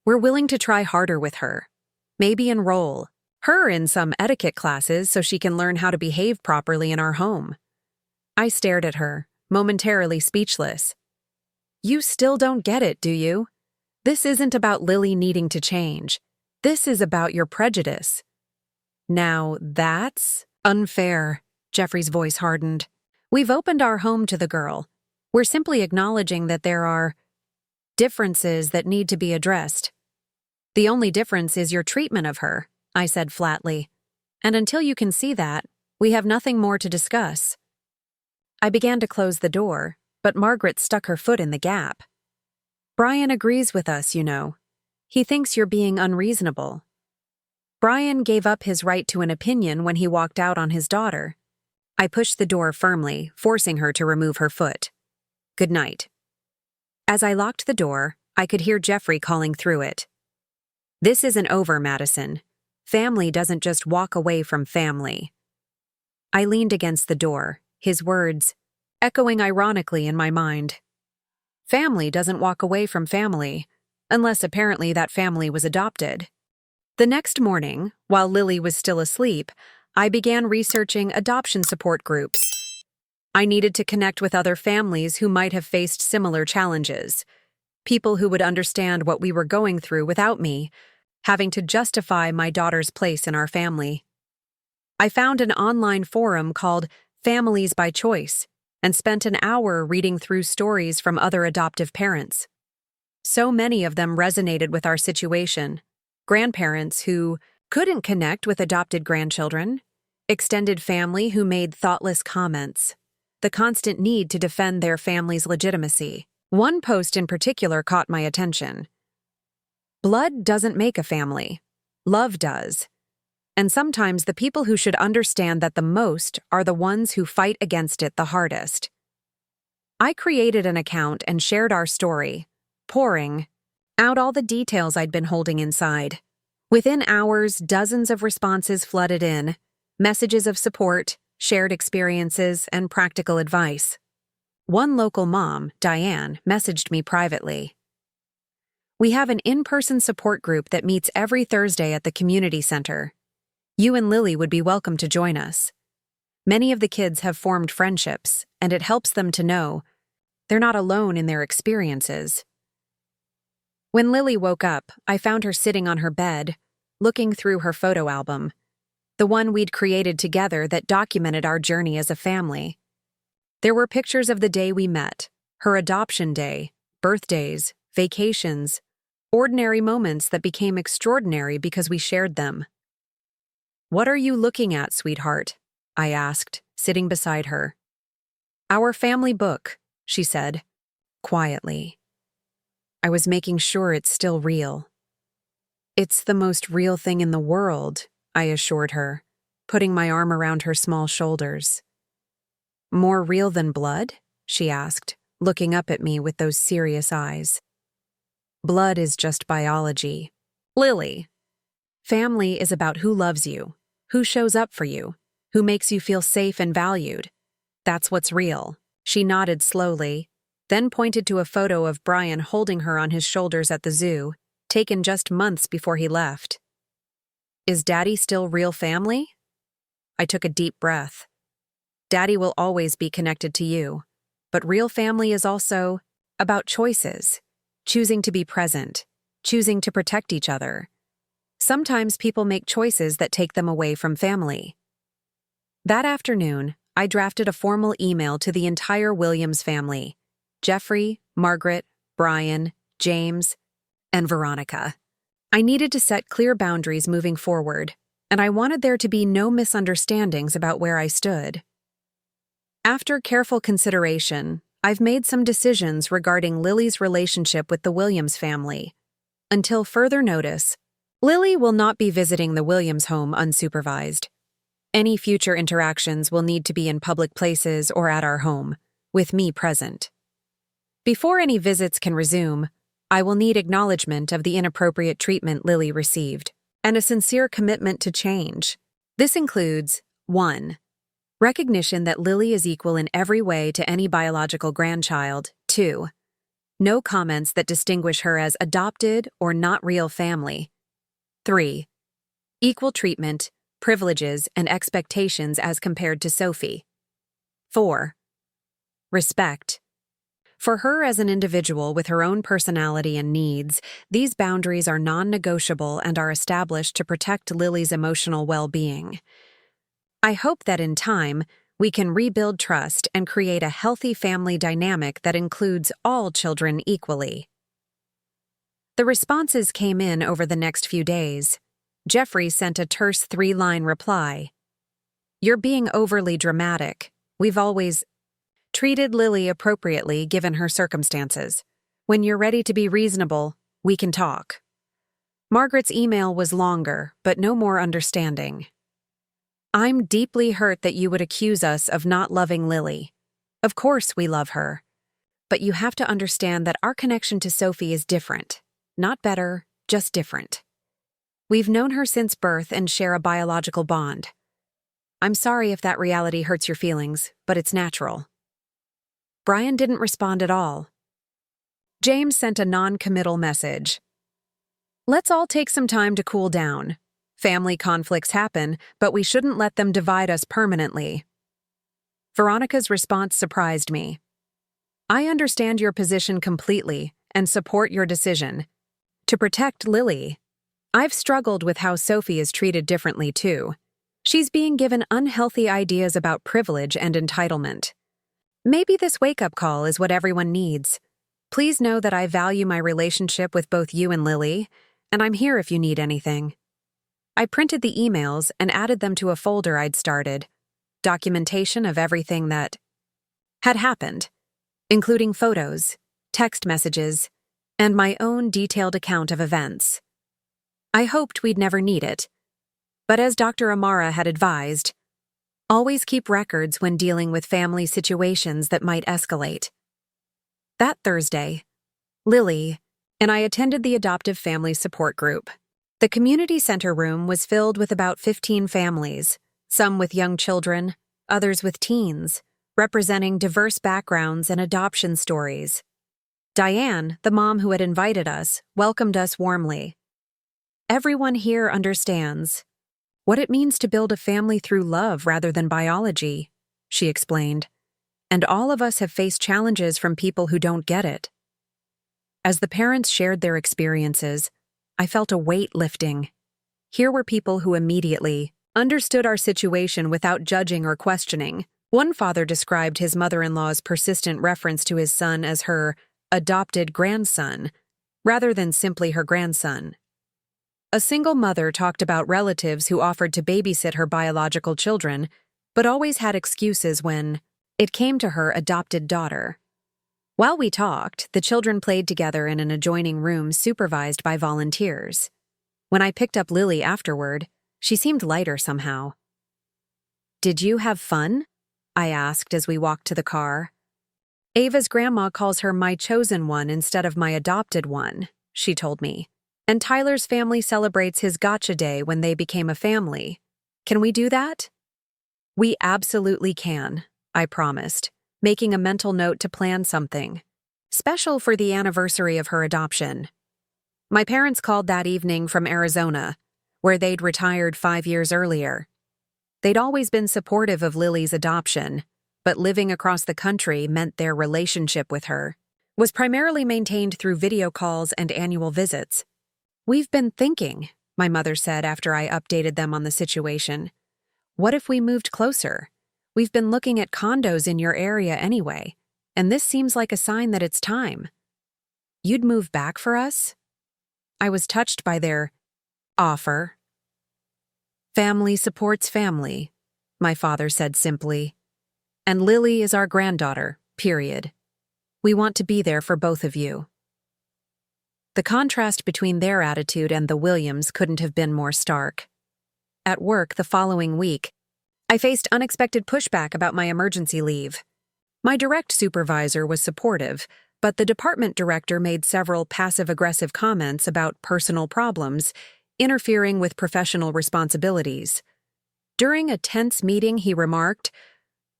"We're willing to try harder with her. Maybe enroll her in some etiquette classes so she can learn how to behave properly in our home." I stared at her, momentarily speechless. "You still don't get it, do you? This isn't about Lily needing to change. This is about your prejudice." "Now that's unfair," Jeffrey's voice hardened. "We've opened our home to the girl. We're simply acknowledging that there are differences that need to be addressed." "The only difference is your treatment of her," I said flatly. "And until you can see that, we have nothing more to discuss." I began to close the door, but Margaret stuck her foot in the gap. "Brian agrees with us, you know. He thinks you're being unreasonable." Brian gave up his right to an opinion when he walked out on his daughter. I pushed the door firmly, forcing her to remove her foot. "Good night." As I locked the door, I could hear Jeffrey calling through it. "This isn't over, Madison. Family doesn't just walk away from family." I leaned against the door, his words echoing ironically in my mind. Family doesn't walk away from family, unless apparently that family was adopted. The next morning, while Lily was still asleep, I began researching adoption support groups. I needed to connect with other families who might have faced similar challenges. People who would understand what we were going through without me having to justify my daughter's place in our family. I found an online forum called Families by Choice and spent an hour reading through stories from other adoptive parents. So many of them resonated with our situation. Grandparents who couldn't connect with adopted grandchildren, extended family who made thoughtless comments, the constant need to defend their family's legitimacy. One post in particular caught my attention. Blood doesn't make a family. Love does. And sometimes the people who should understand that the most are the ones who fight against it the hardest. I created an account and shared our story, pouring out all the details I'd been holding inside. Within hours, dozens of responses flooded in, messages of support, shared experiences, and practical advice. One local mom, Diane, messaged me privately. "We have an in-person support group that meets every Thursday at the community center. You and Lily would be welcome to join us. Many of the kids have formed friendships, and it helps them to know they're not alone in their experiences." When Lily woke up, I found her sitting on her bed, looking through her photo album, the one we'd created together that documented our journey as a family. There were pictures of the day we met, her adoption day, birthdays, vacations, ordinary moments that became extraordinary because we shared them. "What are you looking at, sweetheart?" I asked, sitting beside her. "Our family book," she said, quietly. I was making sure it's still real. "It's the most real thing in the world," I assured her, putting my arm around her small shoulders. "More real than blood?" she asked, looking up at me with those serious eyes. "Blood is just biology. Lily, family is about who loves you, who shows up for you, who makes you feel safe and valued. That's what's real." She nodded slowly, then pointed to a photo of Brian holding her on his shoulders at the zoo, taken just months before he left. "Is Daddy still real family?" I took a deep breath. Daddy will always be connected to you, but real family is also about choices, choosing to be present, choosing to protect each other. Sometimes people make choices that take them away from family. That afternoon, I drafted a formal email to the entire Williams family: Jeffrey, Margaret, Brian, James, and Veronica. I needed to set clear boundaries moving forward, and I wanted there to be no misunderstandings about where I stood. After careful consideration, I've made some decisions regarding Lily's relationship with the Williams family. Until further notice, Lily will not be visiting the Williams home unsupervised. Any future interactions will need to be in public places or at our home, with me present. Before any visits can resume, I will need acknowledgement of the inappropriate treatment Lily received, and a sincere commitment to change. This includes 1. Recognition that Lily is equal in every way to any biological grandchild. 2. No comments that distinguish her as adopted or not real family. 3. Equal treatment, privileges, and expectations as compared to Sophie. 4. Respect. For her as an individual with her own personality and needs, these boundaries are non-negotiable and are established to protect Lily's emotional well-being. I hope that in time, we can rebuild trust and create a healthy family dynamic that includes all children equally. The responses came in over the next few days. Jeffrey sent a terse 3-line reply. "You're being overly dramatic. We've always treated Lily appropriately given her circumstances. When you're ready to be reasonable, we can talk." Margaret's email was longer, but no more understanding. "I'm deeply hurt that you would accuse us of not loving Lily. Of course we love her. But you have to understand that our connection to Sophie is different. Not better, just different. We've known her since birth and share a biological bond. I'm sorry if that reality hurts your feelings, but it's natural." Brian didn't respond at all. James sent a non-committal message. "Let's all take some time to cool down. Family conflicts happen, but we shouldn't let them divide us permanently." Veronica's response surprised me. "I understand your position completely, and support your decision. To protect Lily, I've struggled with how Sophie is treated differently too. She's being given unhealthy ideas about privilege and entitlement. Maybe this wake-up call is what everyone needs. Please know that I value my relationship with both you and Lily, and I'm here if you need anything. I printed the emails and added them to a folder I'd started, documentation of everything that had happened, including photos, text messages, and my own detailed account of events. I hoped we'd never need it, but as Dr. Amara had advised, always keep records when dealing with family situations that might escalate. That Thursday, Lily and I attended the adoptive family support group. The community center room was filled with about 15 families, some with young children, others with teens, representing diverse backgrounds and adoption stories. Diane, the mom who had invited us, welcomed us warmly. Everyone here understands what it means to build a family through love rather than biology, she explained, and all of us have faced challenges from people who don't get it. As the parents shared their experiences, I felt a weight lifting. Here were people who immediately understood our situation without judging or questioning. One father described his mother-in-law's persistent reference to his son as her adopted grandson, rather than simply her grandson. A single mother talked about relatives who offered to babysit her biological children, but always had excuses when it came to her adopted daughter. While we talked, the children played together in an adjoining room supervised by volunteers. When I picked up Lily afterward, she seemed lighter somehow. "Did you have fun?" I asked as we walked to the car. "Ava's grandma calls her my chosen one instead of my adopted one," she told me. "And Tyler's family celebrates his gotcha day when they became a family. Can we do that?" "We absolutely can," I promised, making a mental note to plan something special for the anniversary of her adoption. My parents called that evening from Arizona, where they'd retired 5 years earlier. They'd always been supportive of Lily's adoption, but living across the country meant their relationship with her was primarily maintained through video calls and annual visits. "We've been thinking," my mother said after I updated them on the situation. "What if we moved closer? We've been looking at condos in your area anyway, and this seems like a sign that it's time." "You'd move back for us?" I was touched by their offer. "Family supports family," my father said simply. "And Lily is our granddaughter, period. We want to be there for both of you." The contrast between their attitude and the Williams couldn't have been more stark. At work the following week, I faced unexpected pushback about my emergency leave. My direct supervisor was supportive, but the department director made several passive-aggressive comments about personal problems, interfering with professional responsibilities. During a tense meeting, he remarked,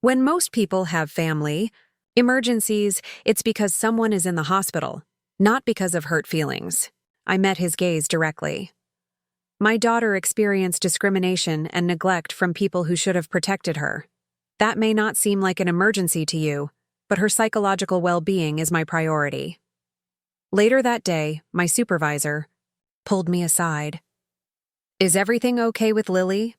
"When most people have family emergencies, it's because someone is in the hospital, not because of hurt feelings." I met his gaze directly. "My daughter experienced discrimination and neglect from people who should have protected her. That may not seem like an emergency to you, but her psychological well-being is my priority." Later that day, my supervisor pulled me aside. "Is everything okay with Lily?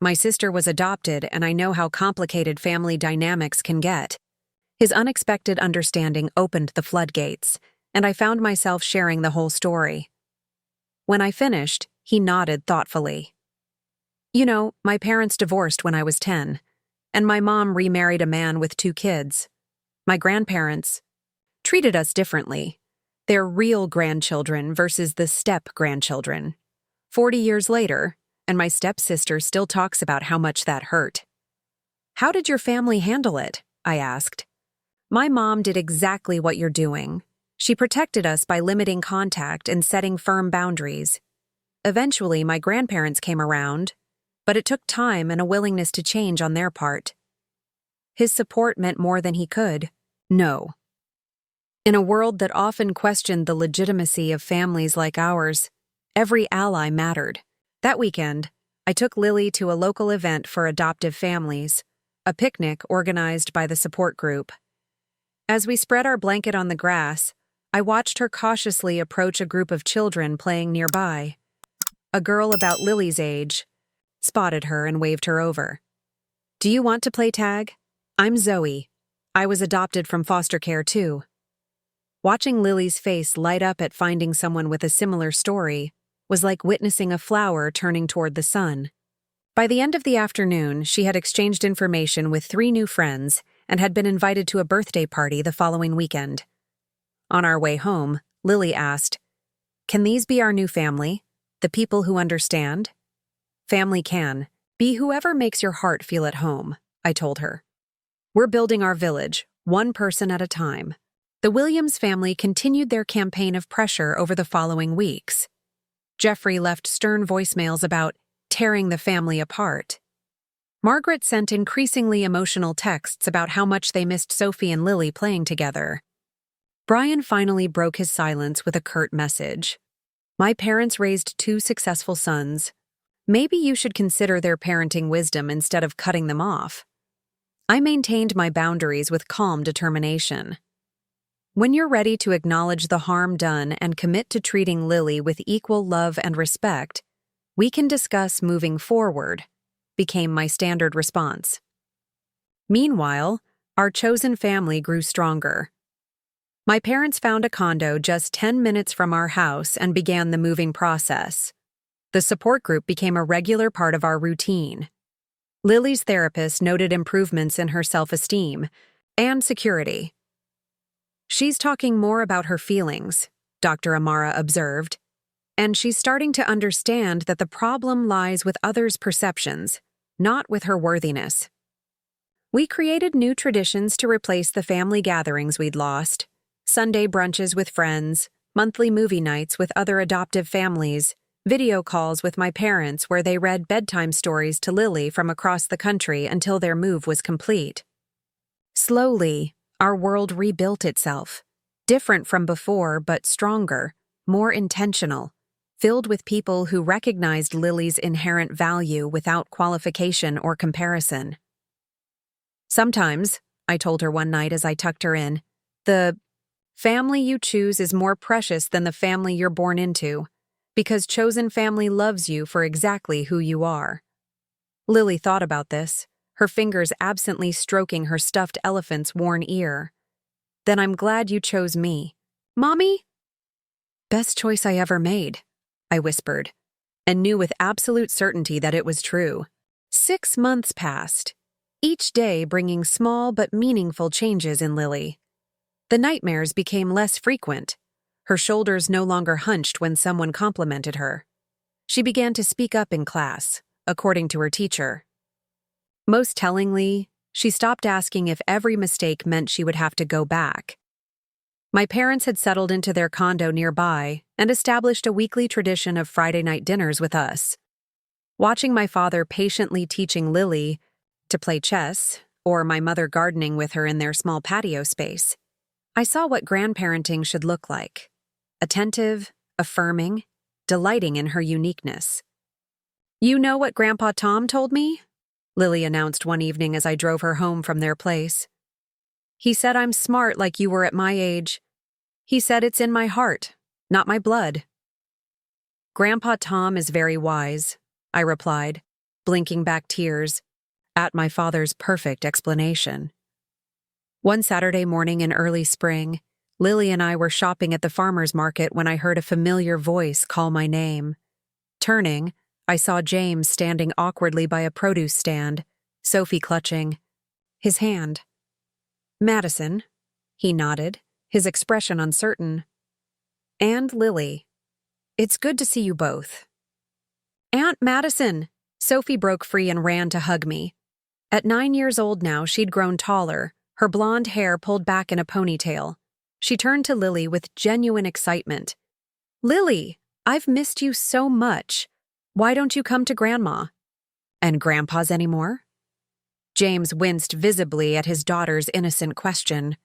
My sister was adopted, and I know how complicated family dynamics can get." His unexpected understanding opened the floodgates, and I found myself sharing the whole story. When I finished, he nodded thoughtfully. "You know, my parents divorced when I was 10, and my mom remarried a man with 2 kids. My grandparents treated us differently. They're real grandchildren versus the step-grandchildren. 40 years later, and my stepsister still talks about how much that hurt." "How did your family handle it?" I asked. "My mom did exactly what you're doing. She protected us by limiting contact and setting firm boundaries. Eventually, my grandparents came around, but it took time and a willingness to change on their part. His support meant more than he could know. In a world that often questioned the legitimacy of families like ours, every ally mattered. That weekend, I took Lily to a local event for adoptive families, a picnic organized by the support group. As we spread our blanket on the grass, I watched her cautiously approach a group of children playing nearby. A girl about Lily's age spotted her and waved her over. "Do you want to play tag? I'm Zoe. I was adopted from foster care too." Watching Lily's face light up at finding someone with a similar story was like witnessing a flower turning toward the sun. By the end of the afternoon, she had exchanged information with 3 new friends and had been invited to a birthday party the following weekend. On our way home, Lily asked, "Can these be our new family? The people who understand?" "Family can be whoever makes your heart feel at home," I told her. "We're building our village, one person at a time." The Williams family continued their campaign of pressure over the following weeks. Jeffrey left stern voicemails about tearing the family apart. Margaret sent increasingly emotional texts about how much they missed Sophie and Lily playing together. Brian finally broke his silence with a curt message. "My parents raised 2 successful sons. Maybe you should consider their parenting wisdom instead of cutting them off." I maintained my boundaries with calm determination. "When you're ready to acknowledge the harm done and commit to treating Lily with equal love and respect, we can discuss moving forward," became my standard response. Meanwhile, our chosen family grew stronger. My parents found a condo just 10 minutes from our house and began the moving process. The support group became a regular part of our routine. Lily's therapist noted improvements in her self-esteem and security. "She's talking more about her feelings," Dr. Amara observed, "and she's starting to understand that the problem lies with others' perceptions, not with her worthiness." We created new traditions to replace the family gatherings we'd lost: Sunday brunches with friends, monthly movie nights with other adoptive families, video calls with my parents where they read bedtime stories to Lily from across the country until their move was complete. Slowly, our world rebuilt itself, different from before but stronger, more intentional, filled with people who recognized Lily's inherent value without qualification or comparison. "Sometimes," I told her one night as I tucked her in, "the family you choose is more precious than the family you're born into, because chosen family loves you for exactly who you are." Lily thought about this, her fingers absently stroking her stuffed elephant's worn ear. "Then I'm glad you chose me." "Mommy?" "Best choice I ever made," I whispered, and knew with absolute certainty that it was true. 6 months passed, each day bringing small but meaningful changes in Lily. The nightmares became less frequent. Her shoulders no longer hunched when someone complimented her. She began to speak up in class, according to her teacher. Most tellingly, she stopped asking if every mistake meant she would have to go back. My parents had settled into their condo nearby and established a weekly tradition of Friday night dinners with us. Watching my father patiently teaching Lily to play chess, or my mother gardening with her in their small patio space, I saw what grandparenting should look like: attentive, affirming, delighting in her uniqueness. "You know what Grandpa Tom told me?" Lily announced one evening as I drove her home from their place. "He said I'm smart like you were at my age. He said it's in my heart, not my blood." "Grandpa Tom is very wise," I replied, blinking back tears at my father's perfect explanation. One Saturday morning in early spring, Lily and I were shopping at the farmer's market when I heard a familiar voice call my name. Turning, I saw James standing awkwardly by a produce stand, Sophie clutching his hand. "Madison," he nodded, his expression uncertain. "And Lily. It's good to see you both." "Aunt Madison!" Sophie broke free and ran to hug me. At 9 years old now, she'd grown taller, her blonde hair pulled back in a ponytail. She turned to Lily with genuine excitement. "Lily, I've missed you so much. Why don't you come to Grandma?" "And Grandpa's anymore?" James winced visibly at his daughter's innocent question.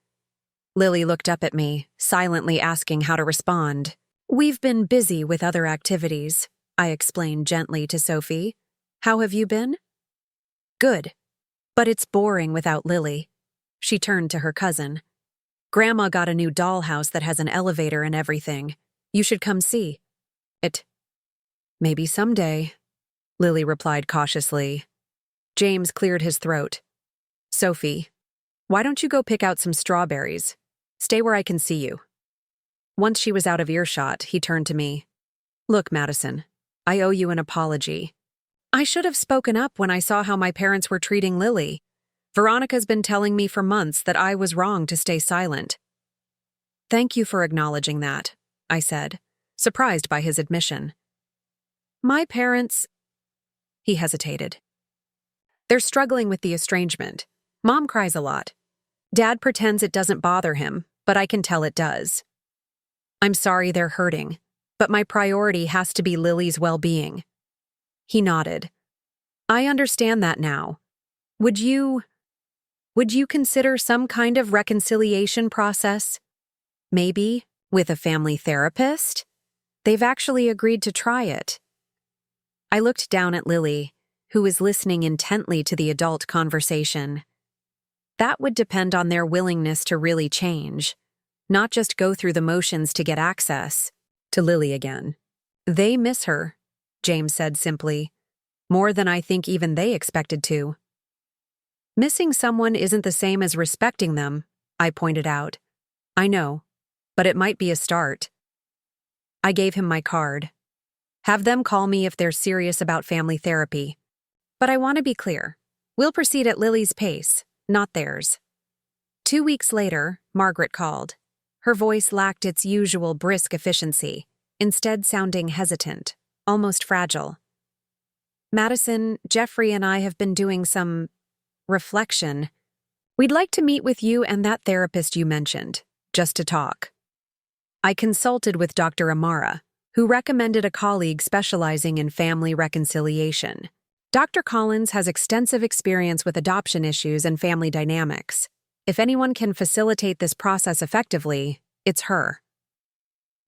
Lily looked up at me, silently asking how to respond. "We've been busy with other activities," I explained gently to Sophie. "How have you been?" "Good. But it's boring without Lily." She turned to her cousin. Grandma got a new dollhouse that has an elevator and everything. You should come see it. Maybe someday, Lily replied cautiously. James cleared his throat. Sophie, why don't you go pick out some strawberries? Stay where I can see you. Once she was out of earshot, he turned to me. Look, Madison, I owe you an apology. I should have spoken up when I saw how my parents were treating Lily. Veronica's been telling me for months that I was wrong to stay silent. Thank you for acknowledging that, I said, surprised by his admission. My parents… He hesitated. They're struggling with the estrangement. Mom cries a lot. Dad pretends it doesn't bother him, but I can tell it does. I'm sorry they're hurting, but my priority has to be Lily's well-being. He nodded. I understand that now. Would you consider some kind of reconciliation process? Maybe with a family therapist? They've actually agreed to try it. I looked down at Lily, who was listening intently to the adult conversation. That would depend on their willingness to really change, not just go through the motions to get access to Lily again. They miss her, James said simply, more than I think even they expected to. Missing someone isn't the same as respecting them, I pointed out. I know, but it might be a start. I gave him my card. Have them call me if they're serious about family therapy. But I want to be clear. We'll proceed at Lily's pace, not theirs. 2 weeks later, Margaret called. Her voice lacked its usual brisk efficiency, instead sounding hesitant, almost fragile. Madison, Jeffrey and I have been doing some reflection. We'd like to meet with you and that therapist you mentioned, just to talk. I consulted with Dr. Amara, who recommended a colleague specializing in family reconciliation. Dr. Collins has extensive experience with adoption issues and family dynamics. If anyone can facilitate this process effectively, it's her.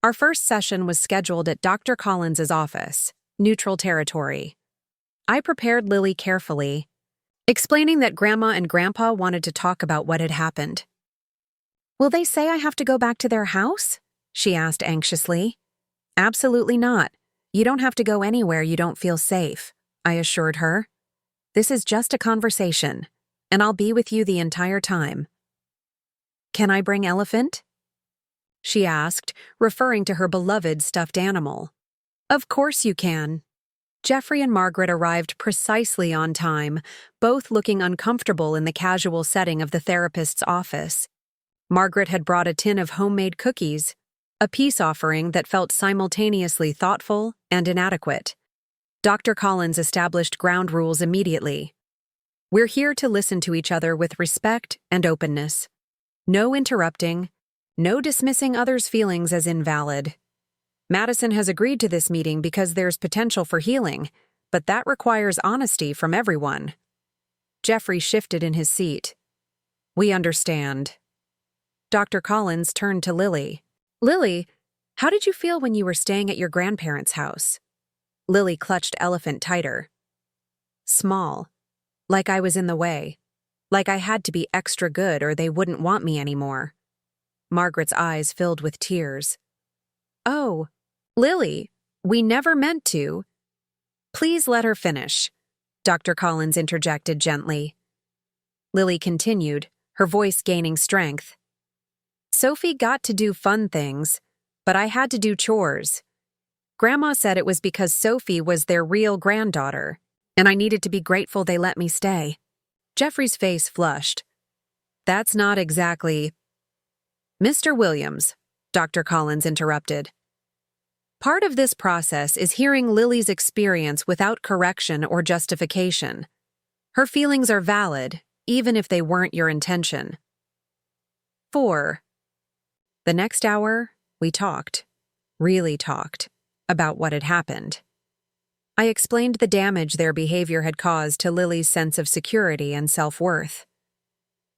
Our first session was scheduled at Dr. Collins's office, neutral territory. I prepared Lily carefully, explaining that Grandma and Grandpa wanted to talk about what had happened. Will they say I have to go back to their house? She asked anxiously. Absolutely not. You don't have to go anywhere you don't feel safe, I assured her. This is just a conversation, and I'll be with you the entire time. Can I bring Elephant? She asked, referring to her beloved stuffed animal. Of course you can. Jeffrey and Margaret arrived precisely on time, both looking uncomfortable in the casual setting of the therapist's office. Margaret had brought a tin of homemade cookies, a peace offering that felt simultaneously thoughtful and inadequate. Dr. Collins established ground rules immediately. We're here to listen to each other with respect and openness. No interrupting, no dismissing others' feelings as invalid. Madison has agreed to this meeting because there's potential for healing, but that requires honesty from everyone. Jeffrey shifted in his seat. We understand. Dr. Collins turned to Lily. Lily, how did you feel when you were staying at your grandparents' house? Lily clutched Elephant tighter. Small. Like I was in the way. Like I had to be extra good or they wouldn't want me anymore. Margaret's eyes filled with tears. Oh, Lily, we never meant to. Please let her finish, Dr. Collins interjected gently. Lily continued, her voice gaining strength. Sophie got to do fun things, but I had to do chores. Grandma said it was because Sophie was their real granddaughter, and I needed to be grateful they let me stay. Jeffrey's face flushed. That's not exactly… Mr. Williams, Dr. Collins interrupted. Part of this process is hearing Lily's experience without correction or justification. Her feelings are valid, even if they weren't your intention. 4. The next hour, we talked, really talked, about what had happened. I explained the damage their behavior had caused to Lily's sense of security and self-worth.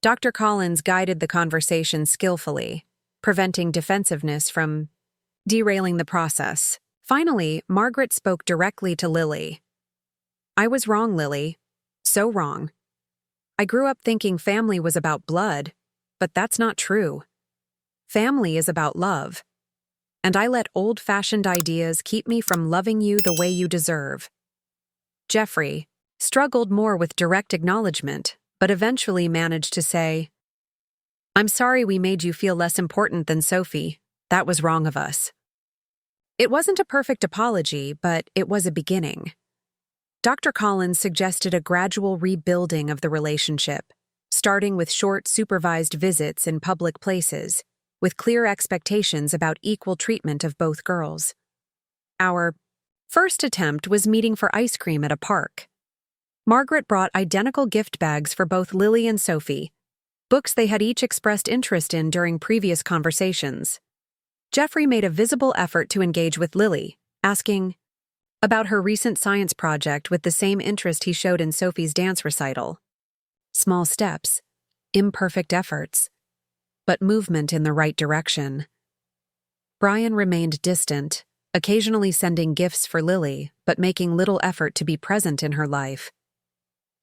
Dr. Collins guided the conversation skillfully, preventing defensiveness from derailing the process. Finally, Margaret spoke directly to Lily. I was wrong, Lily. So wrong. I grew up thinking family was about blood, but that's not true. Family is about love. And I let old-fashioned ideas keep me from loving you the way you deserve. Jeffrey struggled more with direct acknowledgement, but eventually managed to say, "I'm sorry we made you feel less important than Sophie. That was wrong of us." It wasn't a perfect apology, but it was a beginning. Dr. Collins suggested a gradual rebuilding of the relationship, starting with short supervised visits in public places, with clear expectations about equal treatment of both girls. Our first attempt was meeting for ice cream at a park. Margaret brought identical gift bags for both Lily and Sophie, books they had each expressed interest in during previous conversations. Jeffrey made a visible effort to engage with Lily, asking about her recent science project with the same interest he showed in Sophie's dance recital. Small steps, imperfect efforts, but movement in the right direction. Brian remained distant, occasionally sending gifts for Lily, but making little effort to be present in her life.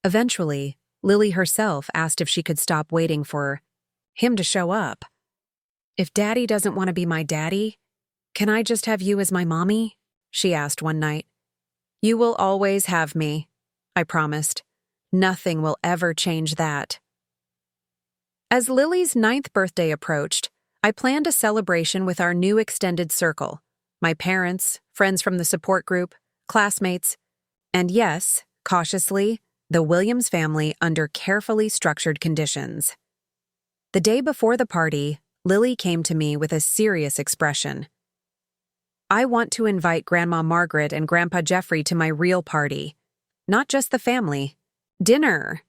Eventually, Lily herself asked if she could stop waiting for him to show up. "If Daddy doesn't want to be my daddy, can I just have you as my mommy?" she asked one night. "You will always have me," I promised. "Nothing will ever change that." As Lily's 9th birthday approached, I planned a celebration with our new extended circle, my parents, friends from the support group, classmates, and yes, cautiously, the Williams family under carefully structured conditions. The day before the party, Lily came to me with a serious expression. "I want to invite Grandma Margaret and Grandpa Jeffrey to my real party. Not just the family. Dinner."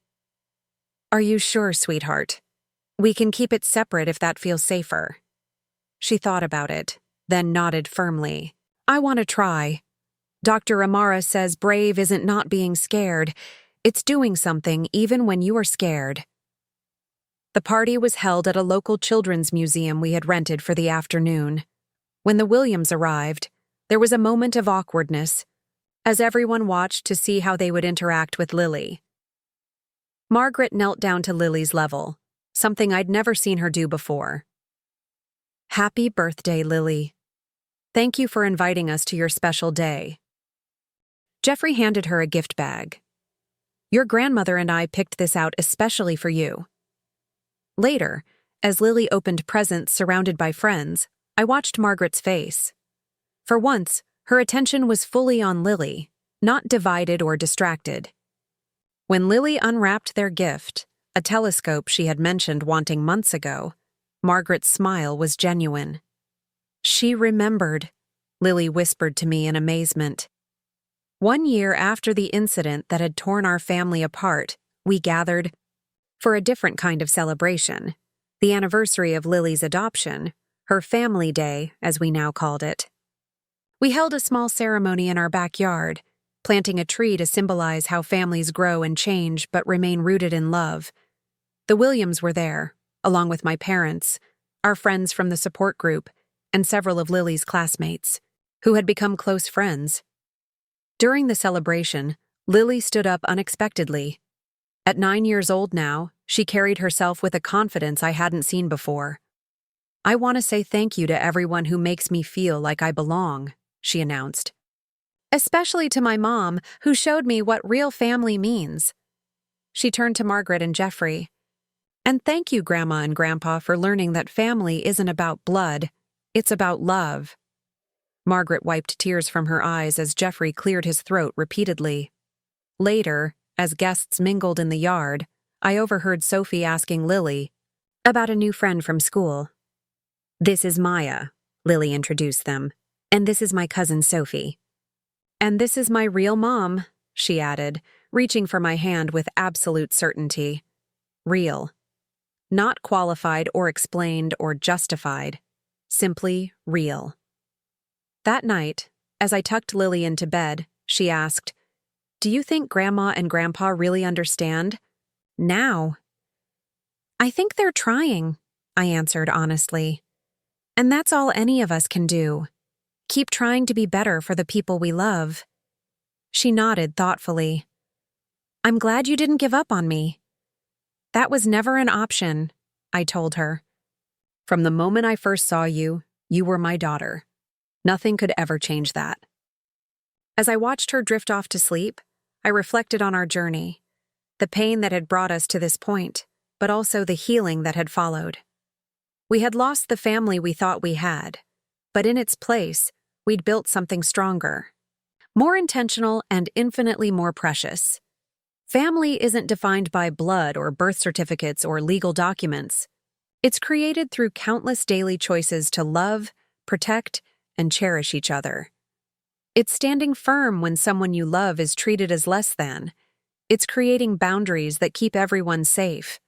"Are you sure, sweetheart? We can keep it separate if that feels safer." She thought about it, then nodded firmly. "I want to try. Dr. Amara says brave isn't not being scared. It's doing something even when you are scared." The party was held at a local children's museum we had rented for the afternoon. When the Williams arrived, there was a moment of awkwardness, as everyone watched to see how they would interact with Lily. Margaret knelt down to Lily's level, something I'd never seen her do before. "Happy birthday, Lily. Thank you for inviting us to your special day." Jeffrey handed her a gift bag. "Your grandmother and I picked this out especially for you." Later, as Lily opened presents surrounded by friends, I watched Margaret's face. For once, her attention was fully on Lily, not divided or distracted. When Lily unwrapped their gift, a telescope she had mentioned wanting months ago, Margaret's smile was genuine. "She remembered," Lily whispered to me in amazement. 1 year after the incident that had torn our family apart, we gathered for a different kind of celebration, the anniversary of Lily's adoption, her family day, as we now called it. We held a small ceremony in our backyard, planting a tree to symbolize how families grow and change but remain rooted in love. The Williams were there, along with my parents, our friends from the support group, and several of Lily's classmates, who had become close friends. During the celebration, Lily stood up unexpectedly. At 9 years old now, she carried herself with a confidence I hadn't seen before. "I want to say thank you to everyone who makes me feel like I belong," she announced. "Especially to my mom, who showed me what real family means." She turned to Margaret and Jeffrey. "And thank you, Grandma and Grandpa, for learning that family isn't about blood, it's about love." Margaret wiped tears from her eyes as Jeffrey cleared his throat repeatedly. Later, as guests mingled in the yard, I overheard Sophie asking Lily about a new friend from school. "This is Maya," Lily introduced them, "and this is my cousin Sophie." "And this is my real mom," she added, reaching for my hand with absolute certainty. Real. Not qualified or explained or justified. Simply real. That night, as I tucked Lily into bed, she asked, "Do you think Grandma and Grandpa really understand? Now?" "I think they're trying," I answered honestly. "And that's all any of us can do. Keep trying to be better for the people we love." She nodded thoughtfully. "I'm glad you didn't give up on me." "That was never an option," I told her. From the moment I first saw you, you were my daughter. Nothing could ever change that. As I watched her drift off to sleep, I reflected on our journey, the pain that had brought us to this point, but also the healing that had followed. We had lost the family we thought we had, but in its place, we'd built something stronger, more intentional and infinitely more precious. Family isn't defined by blood or birth certificates or legal documents. It's created through countless daily choices to love, protect, and cherish each other. It's standing firm when someone you love is treated as less than. It's creating boundaries that keep everyone safe.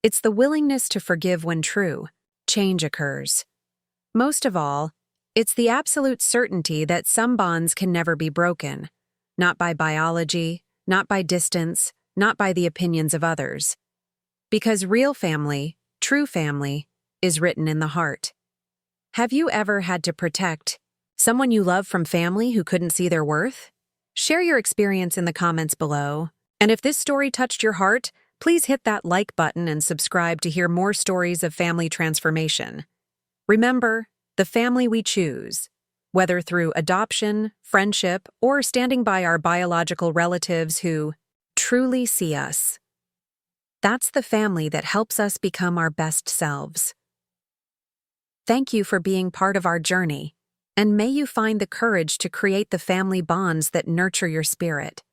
It's the willingness to forgive when true change occurs. Most of all, it's the absolute certainty that some bonds can never be broken, not by biology, not by distance, not by the opinions of others. Because real family, true family, is written in the heart. Have you ever had to protect someone you love from family who couldn't see their worth? Share your experience in the comments below. And if this story touched your heart, please hit that like button and subscribe to hear more stories of family transformation. Remember, the family we choose, whether through adoption, friendship, or standing by our biological relatives who truly see us. That's the family that helps us become our best selves. Thank you for being part of our journey, and may you find the courage to create the family bonds that nurture your spirit.